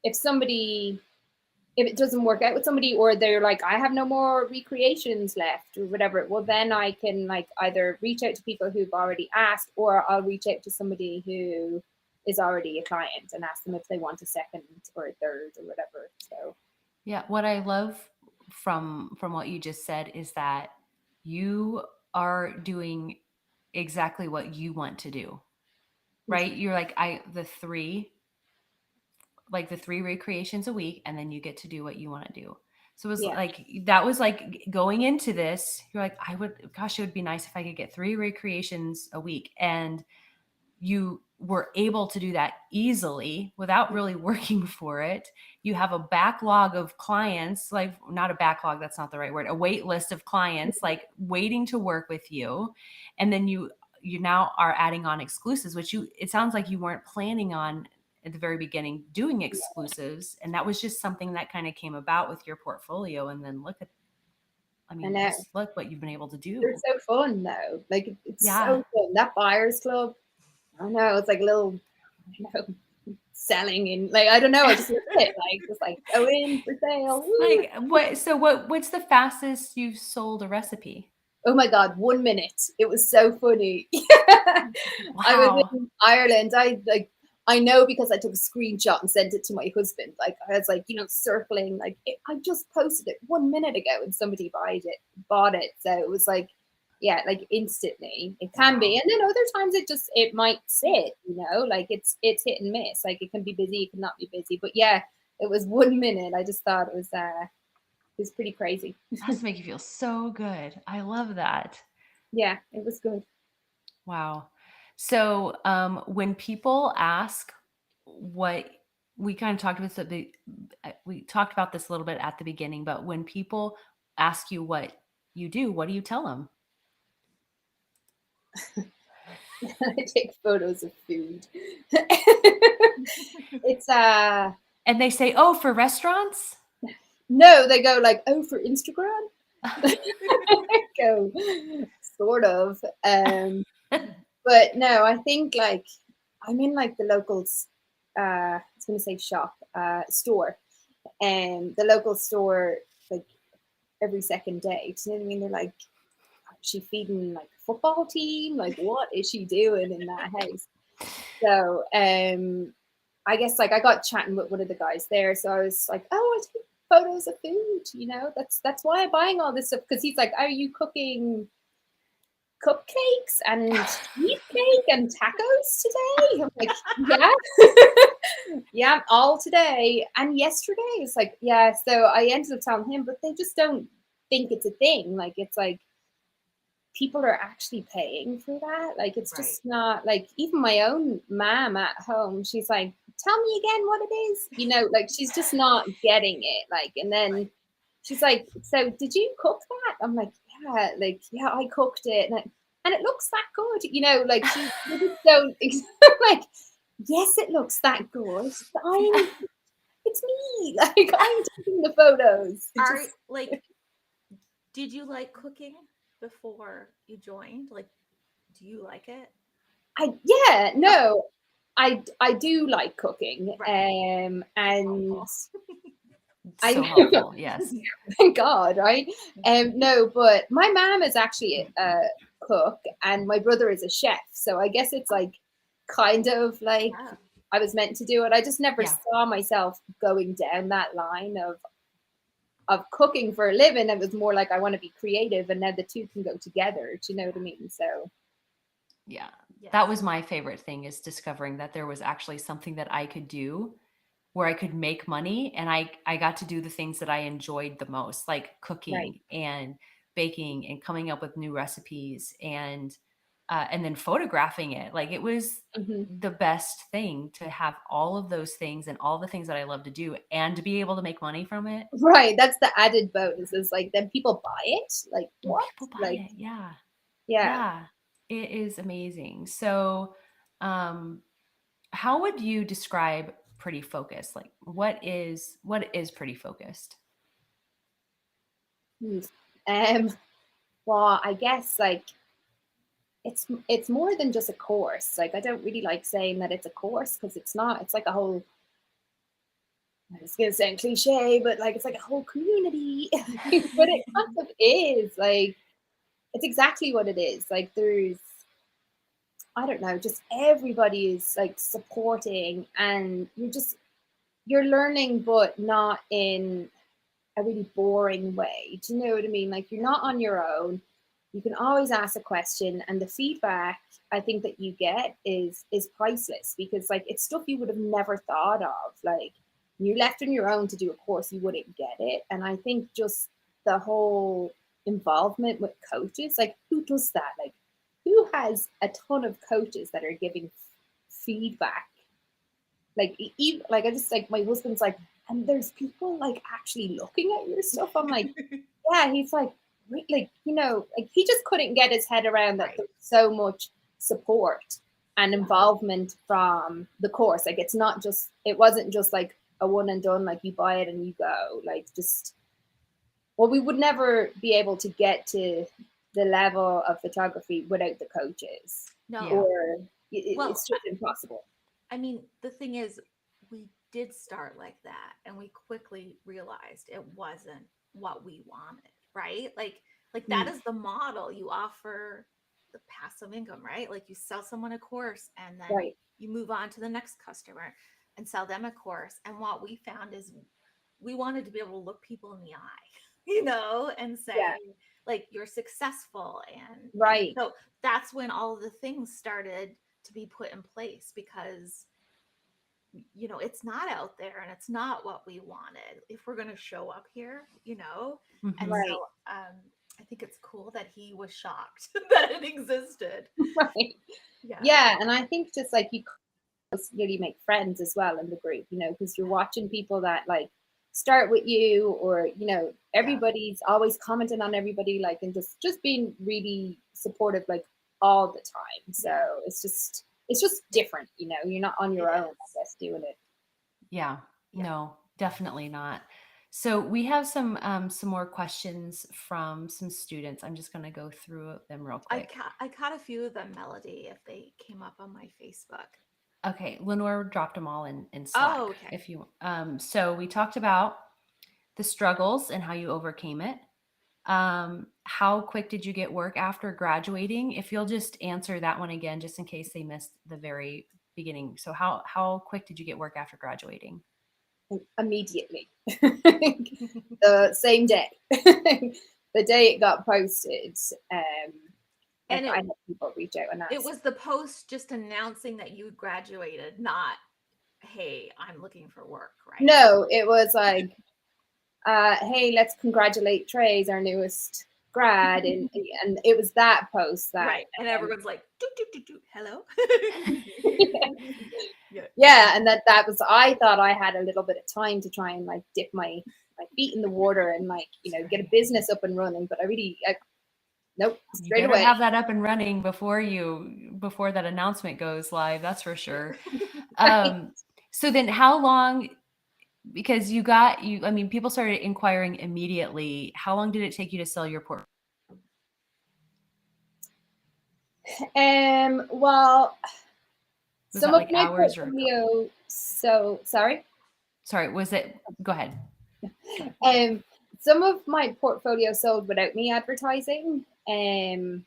it doesn't work out with somebody, or they're like, I have no more recreations left or whatever, well, then I can like either reach out to people who've already asked, or I'll reach out to somebody who is already a client and ask them if they want a second or a third or whatever. So yeah, what I love from what you just said is that you are doing exactly what you want to do, right? You're like, the 3 recreations a week, and then you get to do what you want to do. So it was like, that was like going into this, you're like, it would be nice if I could get 3 recreations a week. And you were able to do that easily without really working for it. You have a backlog of clients, like not a backlog, that's not the right word, a wait list of clients, like waiting to work with you. And then you now are adding on exclusives, which it sounds like you weren't planning on at the very beginning doing exclusives. And that was just something that kind of came about with your portfolio. And then look what you've been able to do. They're so fun though. Like it's Yeah. so fun. That buyers club, I don't know, it's like a little, selling in, like, I don't know, I just love it. Like just like go in for sale. Like what's the fastest you've sold a recipe? Oh my God, 1 minute. It was so funny. Wow. I was in Ireland. I know because I took a screenshot and sent it to my husband. Like I was like, circling, like I just posted it 1 minute ago and somebody bought it. So it was like, yeah, like instantly. It can be. And then other times it might sit, like it's hit and miss. Like it can be busy, it can not be busy. But yeah, it was 1 minute. I just thought it was pretty crazy. That must make you feel so good. I love that. Yeah, it was good. Wow. So when people ask what we kind of talked about, we talked about this a little bit at the beginning, but when people ask you what you do, what do you tell them? I take photos of food. It's And they say, "Oh, for restaurants?" No, they go like, "Oh, for Instagram." Go sort of. But no, I think like I'm in like the local I was gonna say shop, store. And the local store, like every second day. Do you know what I mean? They're like, is she feeding like a football team? Like what is she doing in that house? So I guess like I got chatting with one of the guys there. So I was like, oh, I take photos of food, that's why I'm buying all this stuff. Because he's like, are you cooking cupcakes and cheesecake and tacos today? I'm like, yeah. Yeah, all today and yesterday. It's like, yeah. So I ended up telling him, but they just don't think it's a thing. Like it's like people are actually paying for that. Like it's just not like, even my own mom at home, she's like, tell me again what it is, like she's just not getting it. Like, and then she's like, so did you cook that? I'm like, yeah, like, yeah, I cooked it, and it looks that good, you know, like she just don't like, yes, it looks that good. It's me, like I'm taking the photos. It Are just, like, did you like cooking before you joined? Like, do you like it? yeah, Okay, no, I do like cooking, right. and Helpful. I So know, helpful. Yes. thank God, right? No, but my mom is actually a cook, and my brother is a chef, so I guess it's like kind of like Yeah. I was meant to do it. I just never Yeah. saw myself going down that line of cooking for a living. It was more like I want to be creative, and now the two can go together. Do you know what I mean? So Yeah. Yes. That was my favorite thing, is discovering that there was actually something that I could do where I could make money, and I got to do the things that I enjoyed the most, like right. cooking and baking and coming up with new recipes, and then photographing it. Like, it was Hmm. the best thing to have all of those things and all the things that I love to do, and to be able to make money from it. Right. That's the added bonus. Is like then people buy it. Like And what? people buy Like it. Yeah. yeah. Yeah. It is amazing. So, um, how would you describe Pretty Focused? Like, what is Pretty Focused? Hmm. Um. Well, I guess like it's more than just a course. Like I don't really like saying that it's a course because it's not. It's like a whole. It's gonna sound cliche, but like it's like a whole community. But it kind of is like it's exactly what it is. Like there's I don't know, just everybody is like supporting, and you're learning, but not in a really boring way. Do you know what I mean? Like you're not on your own. You can always ask a question, and the feedback I think that you get is priceless because like it's stuff you would have never thought of. Like you left on your own to do a course, you wouldn't get it. And I think just the whole involvement with coaches, like who does that? Like who has a ton of coaches that are giving feedback like even like I just like my husband's like, and there's people like actually looking at your stuff. I'm like, yeah. He's like, like you know, like he just couldn't get his head around that Right. there's so much support and Yeah. involvement from the course. Like it wasn't just like a one and done. Like you buy it and you go. Like just well, we would never be able to get to the level of photography without the coaches, No. Yeah. or Well, it's just impossible. I mean, the thing is, we did start like that, and we quickly realized it wasn't what we wanted, right? Like that Mm, is the model. You offer the passive income, right? Like you sell someone a course, and then right. you move on to the next customer and sell them a course. And what we found is we wanted to be able to look people in the eye, and Yeah. say, like, you're successful. And Right. so that's when all of the things started to be put in place, because it's not out there, and it's not what we wanted if we're going to show up here. And Mhm. so Right. I think it's cool that he was shocked that it existed. Right. Yeah. Yeah. And I think just like you really make friends as well in the group, because you're watching people that like start with you, or, Yeah. everybody's always commenting on everybody, like, and just being really supportive, like all the time. So Yeah. it's just different, you're not on It your own, I is. guess, doing it. Yeah. Yeah. No, definitely not. So we have some more questions from some students. I'm just going to go through them real quick. I caught a few of them, Melody, if they came up on my Facebook. Okay, Lenore dropped them all in Oh, Slack. okay. If you so we talked about the struggles and how you overcame it. How quick did you get work after graduating? If you'll just answer that one again, just in case they missed the very beginning. So how quick did you get work after graduating? Immediately. The same day. The day it got posted. Like And I had people reach out and it ask. was the post just announcing that you graduated, not, hey, I'm looking for work, right? No, it was like, hey, let's congratulate Thérèse, our newest grad, and it was that post that Right. And everyone's like, do, do, do, do. Hello. Yeah. yeah, and that was, I thought I had a little bit of time to try and like dip my feet in the water and like That's get a right. business up and running, but I Nope, You straight better away. have that up and running before that announcement goes live. That's for sure. So then how long, because I mean, people started inquiring immediately. How long did it take you to sell your portfolio? Well, Was some that of like my hours or? portfolio, sorry. Sorry, was it? Go ahead. Some of my portfolio sold without me advertising. Okay.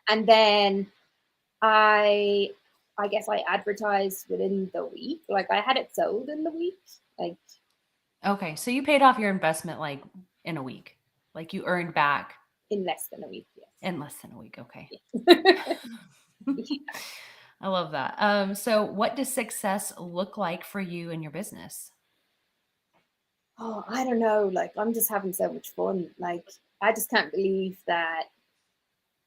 And then I guess I advertised within the week. Like I had it sold in the week. Like, Okay, so you paid off your investment like in a week. Like you earned back in less than a week, yes. in less than a week. Okay. Yeah. I love that. So what does success look like for you in your business? Oh, I don't know. Like I'm just having so much fun. Like I just can't believe that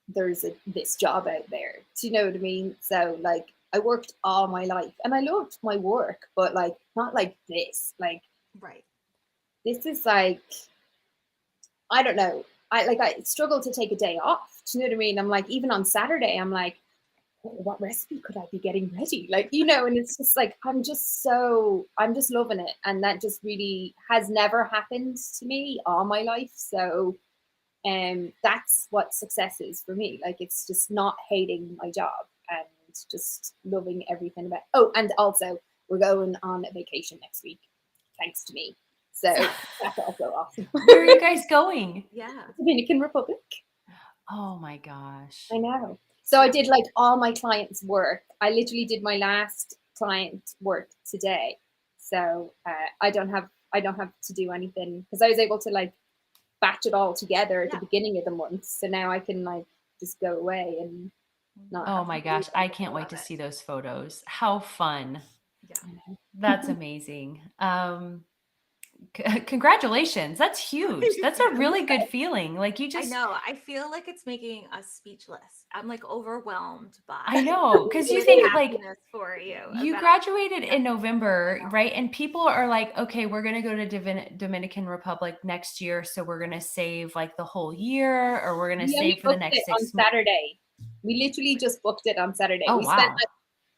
there's this job out there. Do you know what I mean? So like I worked all my life and I loved my work, but like not like this. Like Right. this is like, I don't know. I struggle to take a day off. Do you know what I mean? I'm like, even on Saturday, I'm like, what recipe could I be getting ready? Like, and it's just like, I'm just loving it. And that just really has never happened to me all my life. So that's what success is for me. Like, it's just not hating my job and just loving everything about. Oh, and also we're going on a vacation next week, thanks to me. So that's also awesome. Where are you guys going? Yeah. Dominican Republic. Oh my gosh. I know. So I did like all my clients' work. I literally did my last client work today. So I don't have to do anything because I was able to like batch it all together at the beginning of the month. So now I can like just go away and not. Oh my gosh. I can't wait to see those photos. How fun. Yeah. That's amazing. Congratulations. That's huge. That's a really good feeling. Like you I just, know. I feel like it's making us speechless. I'm like overwhelmed by I know. Cause you this think like happiness for you. you about- graduated in November, right? And people are like, okay, we're going to go to Dominican Republic next year. So we're going to save like the whole year or we're going to We only save for the booked next it 6 on months. Saturday. We literally just booked it on Saturday. Oh, We spent wow. like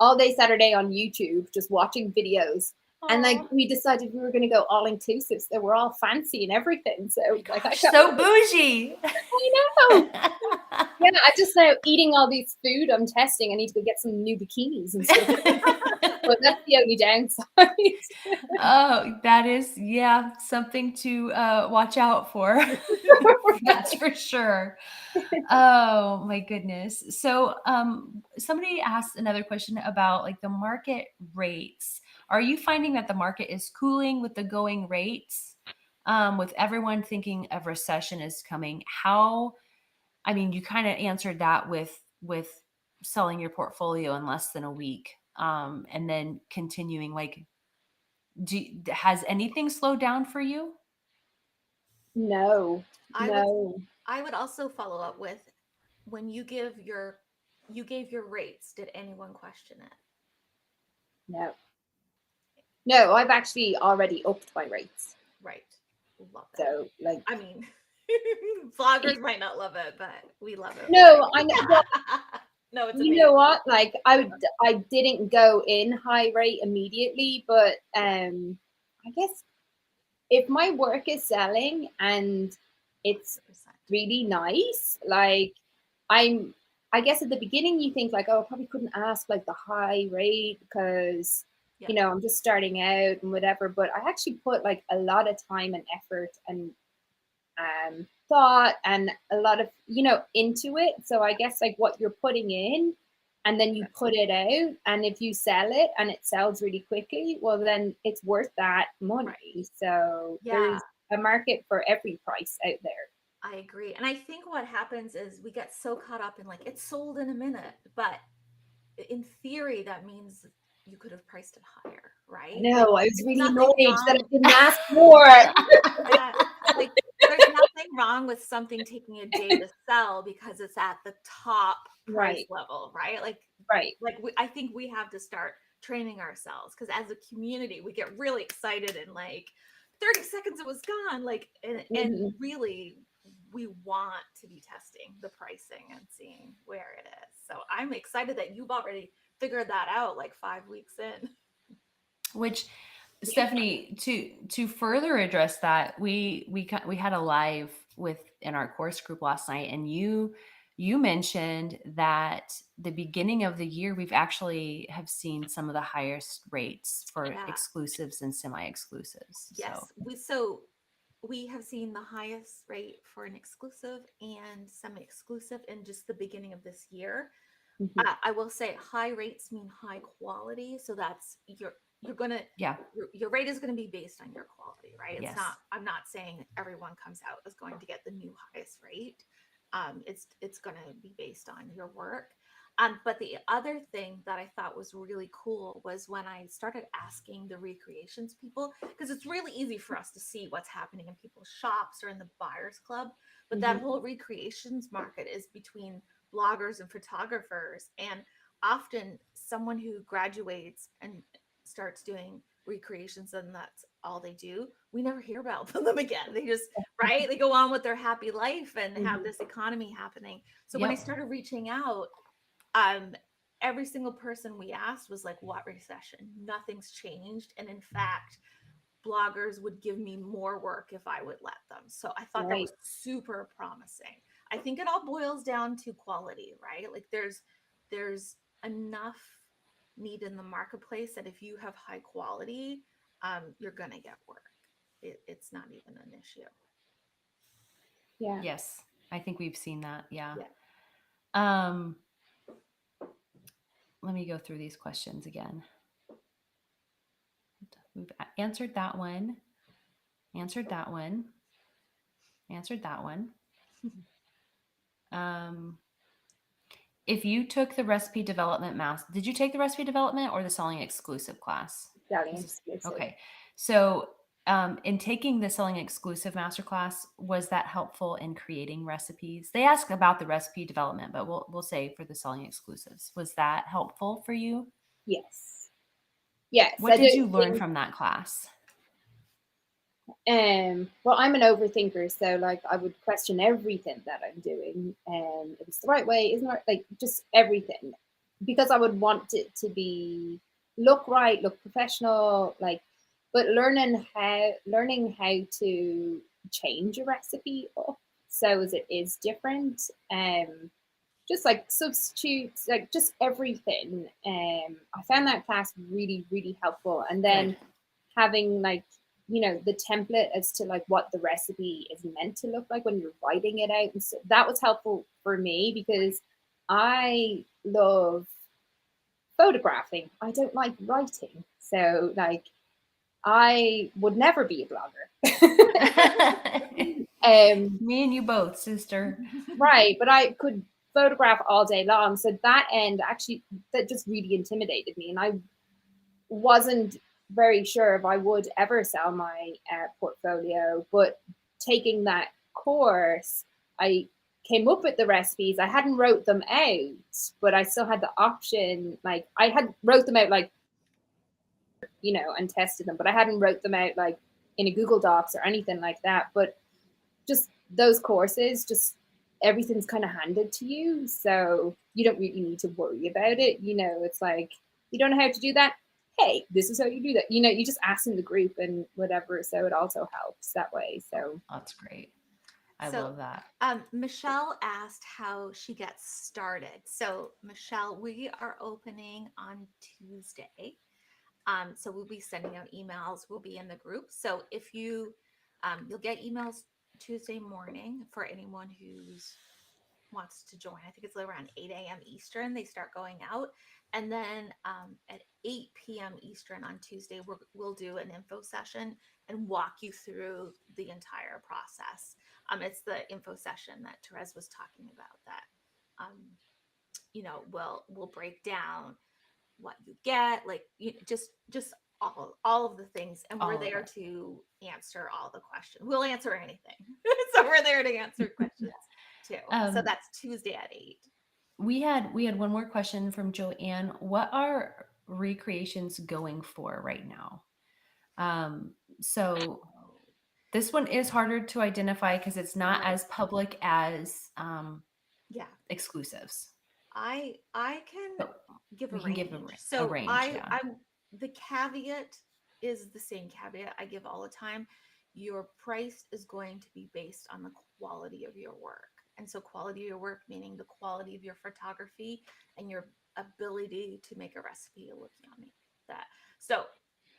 all day Saturday on YouTube just watching videos. And like we decided we were going to go all inclusive, so we're all fancy and everything. So like I can't so bougie. I know. Yeah, I just know eating all this food I'm testing. I need to go get some new bikinis and stuff. But that's the only downside. Oh, that is, yeah, something to watch out for. That's for sure. Oh my goodness. So somebody asked another question about like the market rates. Are you finding that the market is cooling with the going rates? With everyone thinking of recession is coming, I mean, you kind of answered that with selling your portfolio in less than a week. And then continuing like, has anything slowed down for you? No. I would also follow up with when you gave your rates, did anyone question it? No, I've actually already upped my rates. Right. Love that. So like I mean, vloggers might not love it, but we love it. No, I know. Well, no, it's you know what? Like I didn't go in high rate immediately, but I guess if my work is selling and it's 100%. really nice, like I guess at the beginning you think like, oh, I probably couldn't ask like the high rate because I'm just starting out and whatever. But I actually put like a lot of time and effort and thought and a lot of into it. So I guess like what you're putting in and then you put it out, and if you sell it and it sells really quickly, well then it's worth that money. So there's a market for every price out there. I agree. And I think what happens is we get so caught up in like it's sold in a minute, but in theory that means you could have priced it higher, right? No, I was really annoyed that I didn't Yeah. ask more. Yeah. Like there's nothing wrong with something taking a day to sell because it's at the top price level, right? Like I think we have to start training ourselves because as a community we get really excited and like 30 seconds it was gone, like and really we want to be testing the pricing and seeing where it is. So I'm excited that you've already figured that out like 5 weeks in. Which, Stephanie, to further address that, we had a live in our course group last night, and you mentioned that the beginning of the year we've actually have seen some of the highest rates for Yeah. exclusives and semi-exclusives. Yes, we have seen the highest rate for an exclusive and semi-exclusive in just the beginning of this year. Mhm. I will say high rates mean high quality, so that's you're gonna Yeah. your rate is going to be based on your quality, right? It's Yes. not. I'm not saying everyone comes out is going to get the new highest rate. It's going to be based on your work. But the other thing that I thought was really cool was when I started asking the recreations people, because it's really easy for us to see what's happening in people's shops or in the buyers club, but that Mhm. whole recreations market is between bloggers and photographers, and often someone who graduates and starts doing recreations and that's all they do, we never hear about them again. They just, right, they go on with their happy life and have Mhm. this economy happening. So when I Yep. started reaching out, um every single person we asked was like, what recession? Nothing's changed, and in fact bloggers would give me more work if I would let them. So I thought that Right. was super promising. I think it all boils down to quality, right? Like there's enough need in the marketplace that if you have high quality, you're gonna get work. It's not even an issue. Yeah. Yes. I think we've seen that. Yeah. Yeah. Let me go through these questions again. We've answered that one. Answered that one. Answered that one. If you took the recipe development did you take the recipe development or the selling exclusive class? Selling exclusive. Okay. So, in taking the selling exclusive masterclass, was that helpful in creating recipes? They ask about the recipe development, but we'll say for the selling exclusives, was that helpful for you? Yes. Yes. What I did you don't learn think from that class? well, I'm an overthinker, so like I would question everything that I'm doing, if it's the right way, isn't it, like just everything, because I would want it to be look right, look professional, like, but learning how to change a recipe up so as it is different, just like substitutes, like just everything. I found that class really, really helpful, and then Good. having like, the template as to like what the recipe is meant to look like when you're writing it out, and so that was helpful for me because I love photographing. I don't like writing, so like I would never be a blogger. Me and you both, sister. Right, but I could photograph all day long, so that end actually, that just really intimidated me, and I wasn't very sure if I would ever sell my portfolio. But taking that course, I came up with the recipes. I hadn't wrote them out, but I still had the option. Like I had wrote them out, like, and tested them, but I hadn't wrote them out like in a Google Docs or anything like that. But just those courses, just everything's kind of handed to you, so you don't really need to worry about it. It's like, you don't know how to do that, hey, this is how you do that. You just ask in the group and whatever, so it also helps that way. So That's great. I So, love that. Michelle asked how she gets started. So, Michelle, we are opening on Tuesday. So we'll be sending out emails. We'll be in the group. So if you'll get emails Tuesday morning for anyone who's wants to join. I think it's around 8 a.m. Eastern. They start going out. And then at 8 p.m. Eastern on Tuesday, we'll do an info session and walk you through the entire process. It's the info session that Thérèse was talking about that, we'll break down what you get, like just all of the things, and we're there to answer all the questions. We'll answer anything. So we're there to answer questions too. So that's Tuesday at 8. We had one more question from Joanne. What are recreations going for right now? So This one is harder to identify because it's not Right. as public as Yeah. exclusives. I can But give a we can give range. a So range, yeah. I'm the caveat is the same caveat I give all the time. Your price is going to be based on the quality of your work. And so quality of your work meaning the quality of your photography and your ability to make a recipe look yummy. That so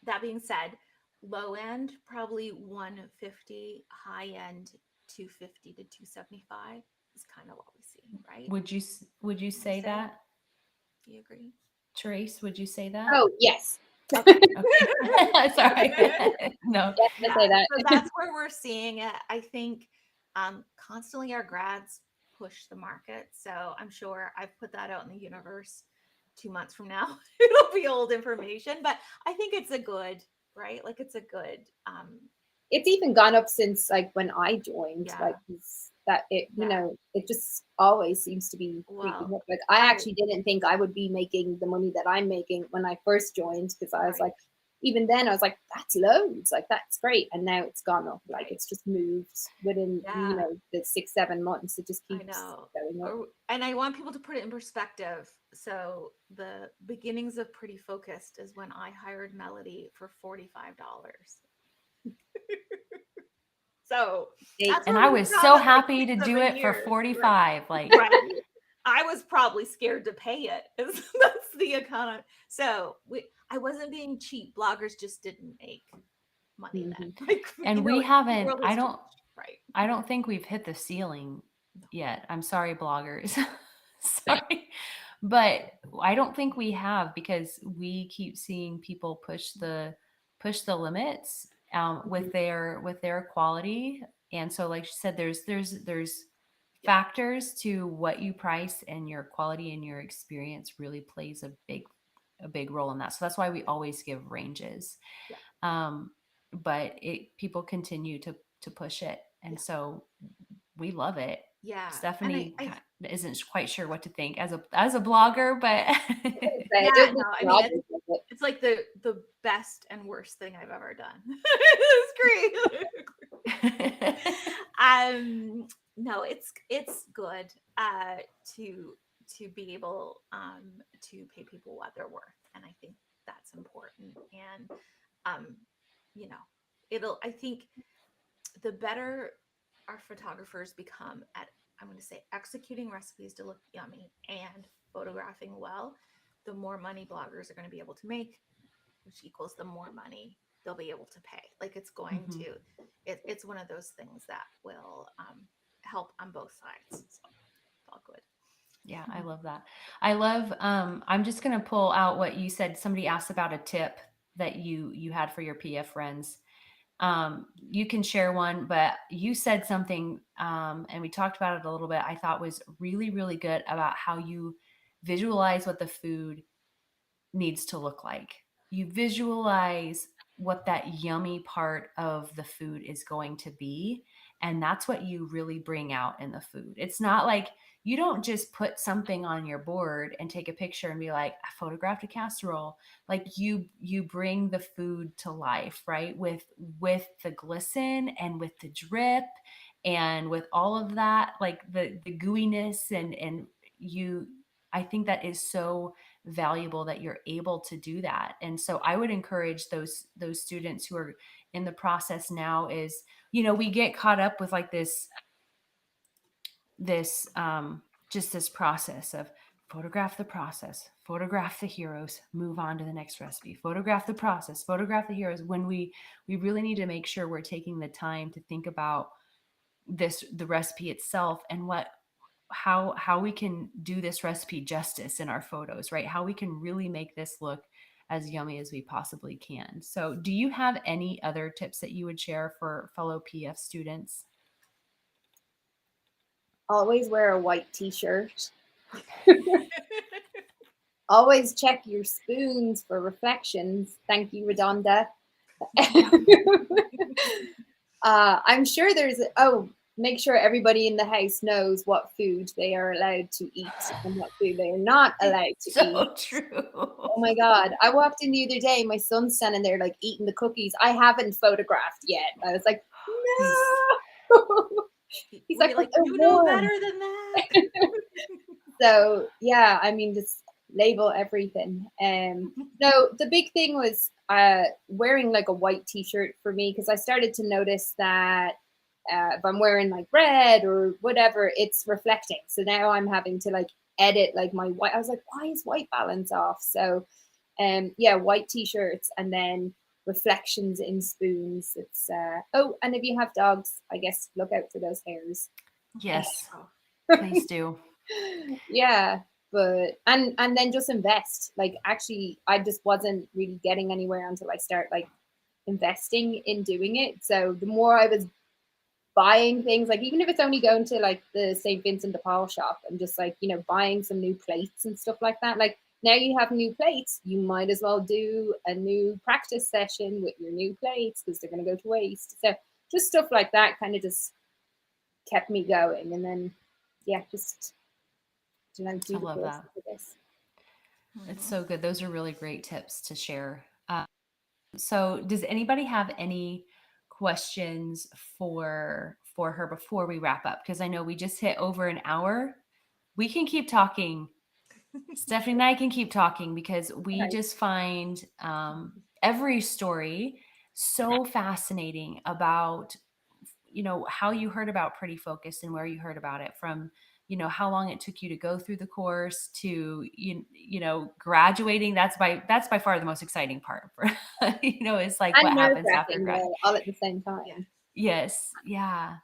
that being said, low end probably 150, high end 250 to 275 is kind of what we see, right? Would you Would you say say? that? Do you agree? Therese, would you say that? Oh, yes. Okay. Okay. Sorry. No. Yes, I Yeah. say that. So that's where we're seeing it. I think constantly our grads push the market. So I'm sure I've put that out in the universe 2 months from now. It'll be old information, but I think it's a good, right? Like it's a good, It's even gone up since like when I joined, yeah. like that it, you Yeah. know, it just always seems to be creeping Well, up. Like I actually didn't think I would be making the money that I'm making when I first joined, because I was right. like, even then I was like, that's loads, like that's great. And now it's gone up. Like Right. it's just moved within, you Yeah. know, the 6-7 months. It just I keeps know. going up. And I want people to put it in perspective. So the beginnings of Pretty Focused is when I hired Melody for $45. So that's And where I we've was come so in like happy to do 6-7 it for years. 45. Like, Right. I was probably scared to pay it. That's the economy. So I wasn't being cheap. Bloggers just didn't make money then. Like, and the we haven't, world has changed. Right. I don't think we've hit the ceiling yet. I'm sorry, bloggers. Sorry. But I don't think we have, because we keep seeing people push the limits with their quality. And so, like she said, there's factors to what you price, and your quality and your experience really plays a big role in that. So that's why we always give ranges. Yeah. But people continue to push it, and so we love it. Yeah. Stephanie And isn't quite sure what to think as a blogger, but yeah, no, I mean it's like the best and worst thing I've ever done. It's great. No, it's good to be able to pay people what they're worth, and I think that's important. And you know, I think the better our photographers become at, I'm going to say, executing recipes to look yummy and photographing well, the more money bloggers are going to be able to make, which equals the more money they'll be able to pay. Like it's going to, it's one of those things that will help on both sides. So it's all good. Yeah, I love that. I love, I'm just going to pull out what you said. Somebody asked about a tip that you had for your PF friends. You can share one, but you said something, and we talked about it a little bit, I thought was really, really good, about how you visualize what the food needs to look like. You visualize what that yummy part of the food is going to be. And that's what you really bring out in the food. It's not like, you don't just put something on your board and take a picture and be like, I photographed a casserole. Like you bring the food to life, right? With the glisten and with the drip and with all of that, like the gooiness, and you, I think that is so valuable that you're able to do that. And so I would encourage those students who are in the process now, is, we get caught up with like this just this process of photograph the process, photograph the heroes, move on to the next recipe, photograph the process, photograph the heroes, when we really need to make sure we're taking the time to think about the recipe itself, and how we can do this recipe justice in our photos, right? How we can really make this look as yummy as we possibly can. So do you have any other tips that you would share for fellow PF students? Always wear a white t-shirt. Always check your spoons for reflections. Thank you, Redonda. I'm sure make sure everybody in the house knows what food they are allowed to eat and what food they are not allowed to eat. So true. Oh my God. I walked in the other day, my son's standing there like eating the cookies I haven't photographed yet. I was like, no. He's Were like, you but like, they're you know warm. better than that? So yeah, I mean, just label everything. No, the big thing was wearing like a white t-shirt for me, because I started to notice that if I'm wearing like red or whatever, it's reflecting. So now I'm having to like edit like my white. I was like, why is white balance off? So yeah, white t-shirts, and then reflections in spoons. It's oh, and if you have dogs, I guess look out for those hairs. Yes, Oh, please do. Yeah, but and then just invest. Like actually, I just wasn't really getting anywhere until I start like investing in doing it. So the more I was buying things, like even if it's only going to like the St. Vincent de Paul shop and just like, you know, buying some new plates and stuff like that. Like now you have new plates, you might as well do a new practice session with your new plates because they're going to go to waste. So just stuff like that kind of just kept me going. And then, yeah, just, you know, do I the love course that. for this. It's so good. Those are really great tips to share. So does anybody have any questions for her before we wrap up? Because I know we just hit over an hour. We can keep talking. Stephanie and I can keep talking because we Right. just find every story so fascinating about, you know, how you heard about Pretty Focus and where you heard about it, from, you know, how long it took you to go through the course to, you know, graduating. That's by far the most exciting part for, you know, it's like what And nerve happens after wracking grad. though, all at the same yeah. time. Yes. Yeah.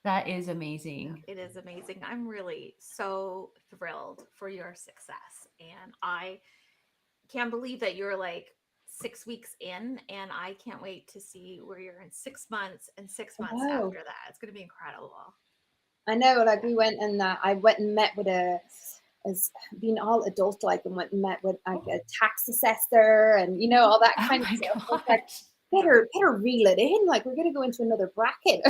That is Yeah, amazing. it is amazing. I'm really so thrilled for your success. And I can't believe that you're like 6 weeks in, and I can't wait to see where you're in 6 months and 6 months Oh, after that. It's going to be incredible. I know, like we went and I went and met with as being all adult like, and went and met with like a tax assessor and you know all that Oh kind of my stuff. I was like, gosh. better reel it in. Like we're gonna go into another bracket.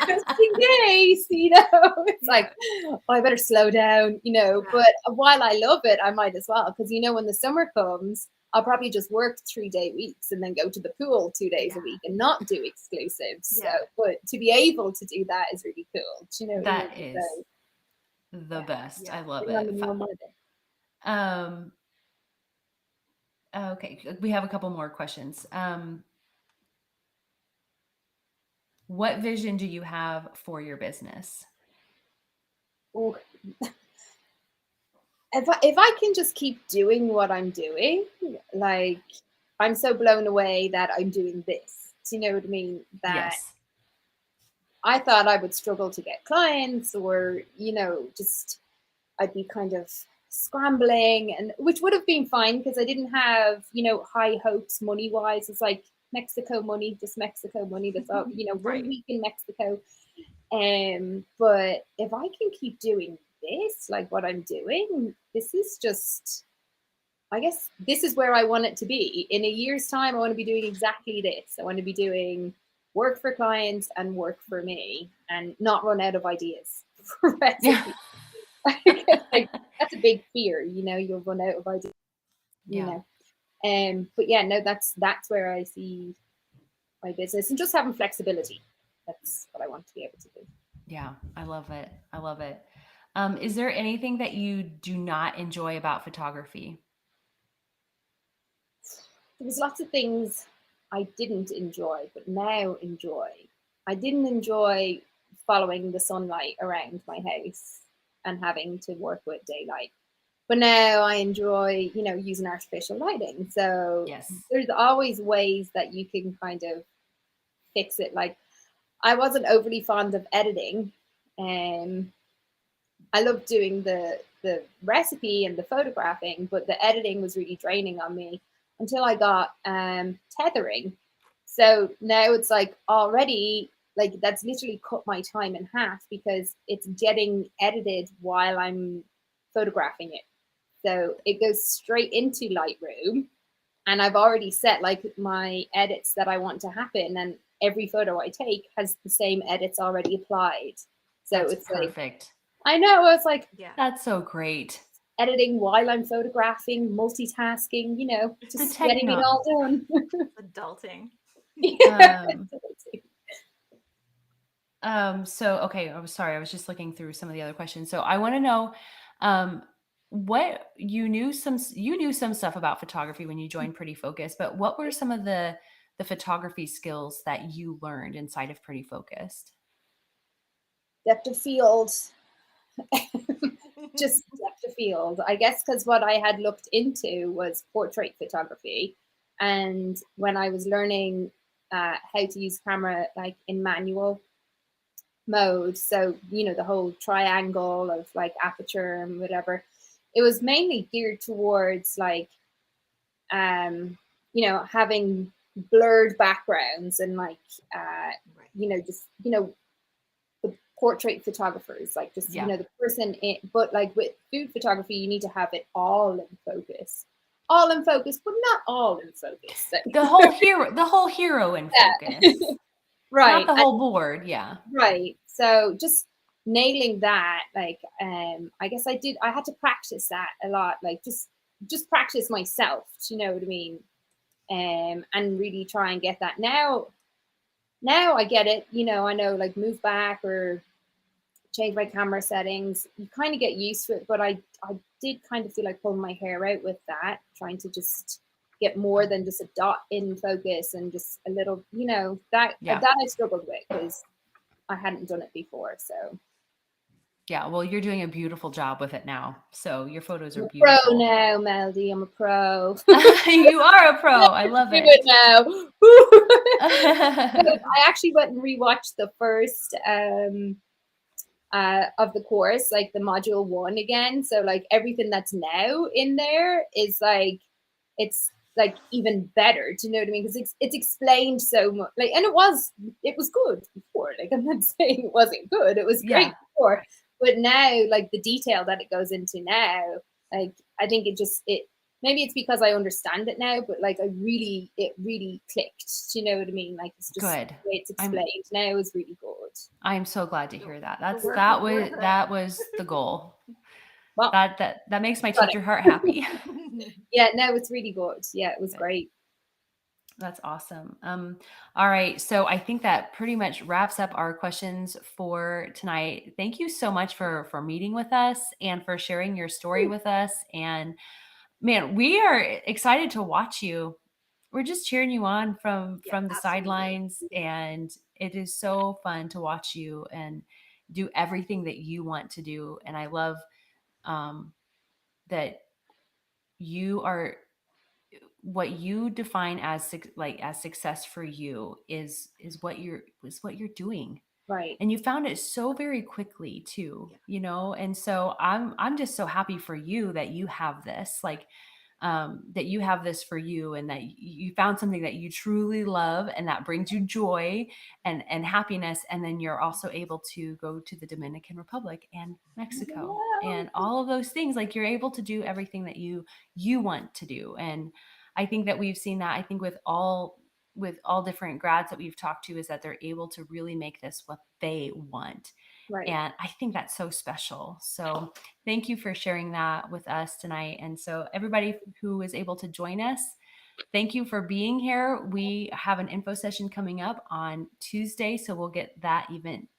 Just in case, you know. It's like, oh, I better slow down, you know. Yeah. But while I love it, I might as well, because you know when the summer comes, I'll probably just work 3-day weeks and then go to the pool 2 days a week and not do exclusives. So, Yeah. but to be able to do that is really cool. Do you know what I mean? That is So, the best. Yeah. I love bring on the it. more money. Um, okay, we have a couple more questions. What vision do you have for your business? Ooh. If I can just keep doing what I'm doing, like I'm so blown away that I'm doing this. Do you know what I mean? That Yes. I thought I would struggle to get clients, or, you know, just I'd be kind of scrambling, and which would have been fine because I didn't have, you know, high hopes money wise. It's like Mexico money, just Mexico money. That's all, you know, Right. 1 week in Mexico. But if I can keep doing this, like what I'm doing, this is just, I guess this is where I want it to be. In a year's time, I want to be doing exactly this. I want to be doing work for clients and work for me, and not run out of ideas for Yeah. recipes. Like that's a big fear, you know, you'll run out of ideas, you Yeah. know. But yeah, no, that's where I see my business, and just having flexibility. That's what I want to be able to do. Yeah. I love it. I love it. Is there anything that you do not enjoy about photography? There was lots of things I didn't enjoy, but now enjoy. I didn't enjoy following the sunlight around my house and having to work with daylight. But now I enjoy, you know, using artificial lighting. So Yes. there's always ways that you can kind of fix it. Like I wasn't overly fond of editing. Um, I loved doing the recipe and the photographing, but the editing was really draining on me until I got tethering. So now it's like already like that's literally cut my time in half because it's getting edited while I'm photographing it. So it goes straight into Lightroom, and I've already set like my edits that I want to happen, and every photo I take has the same edits already applied. So That's it's like, perfect. I know, it's like Yeah. That's so great. editing while I'm photographing, multitasking, you know, The just getting it techno all done. Adulting. Yeah. So okay, I was sorry. I was just looking through some of the other questions. So I want to know, what you knew some stuff about photography when you joined Pretty Focused, but what were some of the photography skills that you learned inside of Pretty Focused? Depth of field, just depth of field. I guess because what I had looked into was portrait photography, and when I was learning how to use camera like in manual mode, so the whole triangle of like aperture and whatever, it was mainly geared towards like having blurred backgrounds and like Right. just the portrait photographers, like just Yeah. the person in, but like with food photography you need to have it all in focus, but not all in focus. The whole hero in Yeah. focus, not Right. the whole board. Yeah. Right. So just nailing that, like, I guess I had to practice that a lot, like just practice myself, do you know what I mean? And really try and get that. Now I get it, I know like move back or change my camera settings. You kind of get used to it, but I did kind of feel like pulling my hair out with that, trying to just get more than just a dot in focus and just a little, that Yeah. I struggled with because I hadn't done it before. So Yeah. Well, you're doing a beautiful job with it now. So your photos are I'm a pro beautiful. now, Melody. I'm a pro. You are a pro. I love Do it. it now. I actually went and rewatched the first of the course, like the module 1 again. So like everything that's now in there is like it's like even better. Do you know what I mean? Because it's explained so much. Like, and it was good before. Like, I'm not saying it wasn't good. It was great Yeah. before, but now like the detail that it goes into now, like I think it maybe it's because I understand it now, but like it really clicked. Do you know what I mean? Like it's just Good. the way it's explained now is really good. I'm so glad to hear that. The work is worth it. That was the goal. Well, That makes my got teacher heart happy. yeah, no, it's really good. Yeah, it was Good. great. That's awesome. All right. So I think that pretty much wraps up our questions for tonight. Thank you so much for meeting with us and for sharing your story with us. And man, we are excited to watch you. We're just cheering you on from Yeah, the absolutely. sidelines, and it is so fun to watch you and do everything that you want to do. And I love that you are what you define as as success for you is what you're doing, Right. and you found it so very quickly too, Yeah. and so I'm just so happy for you that you have this, that you have this for you, and that you found something that you truly love and that brings you joy and happiness, and then you're also able to go to the Dominican Republic and Mexico and all of those things. Like, you're able to do everything that you want to do. And I think that we've seen that, I think, with all different grads that we've talked to, is that they're able to really make this what they want. Right. And I think that's so special. So thank you for sharing that with us tonight. And so everybody who is able to join us, thank you for being here. We have an info session coming up on Tuesday, so we'll get that event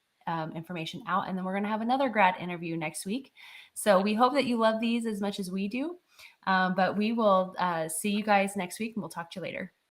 information out. And then we're going to have another grad interview next week. So we hope that you love these as much as we do. But we will see you guys next week, and we'll talk to you later.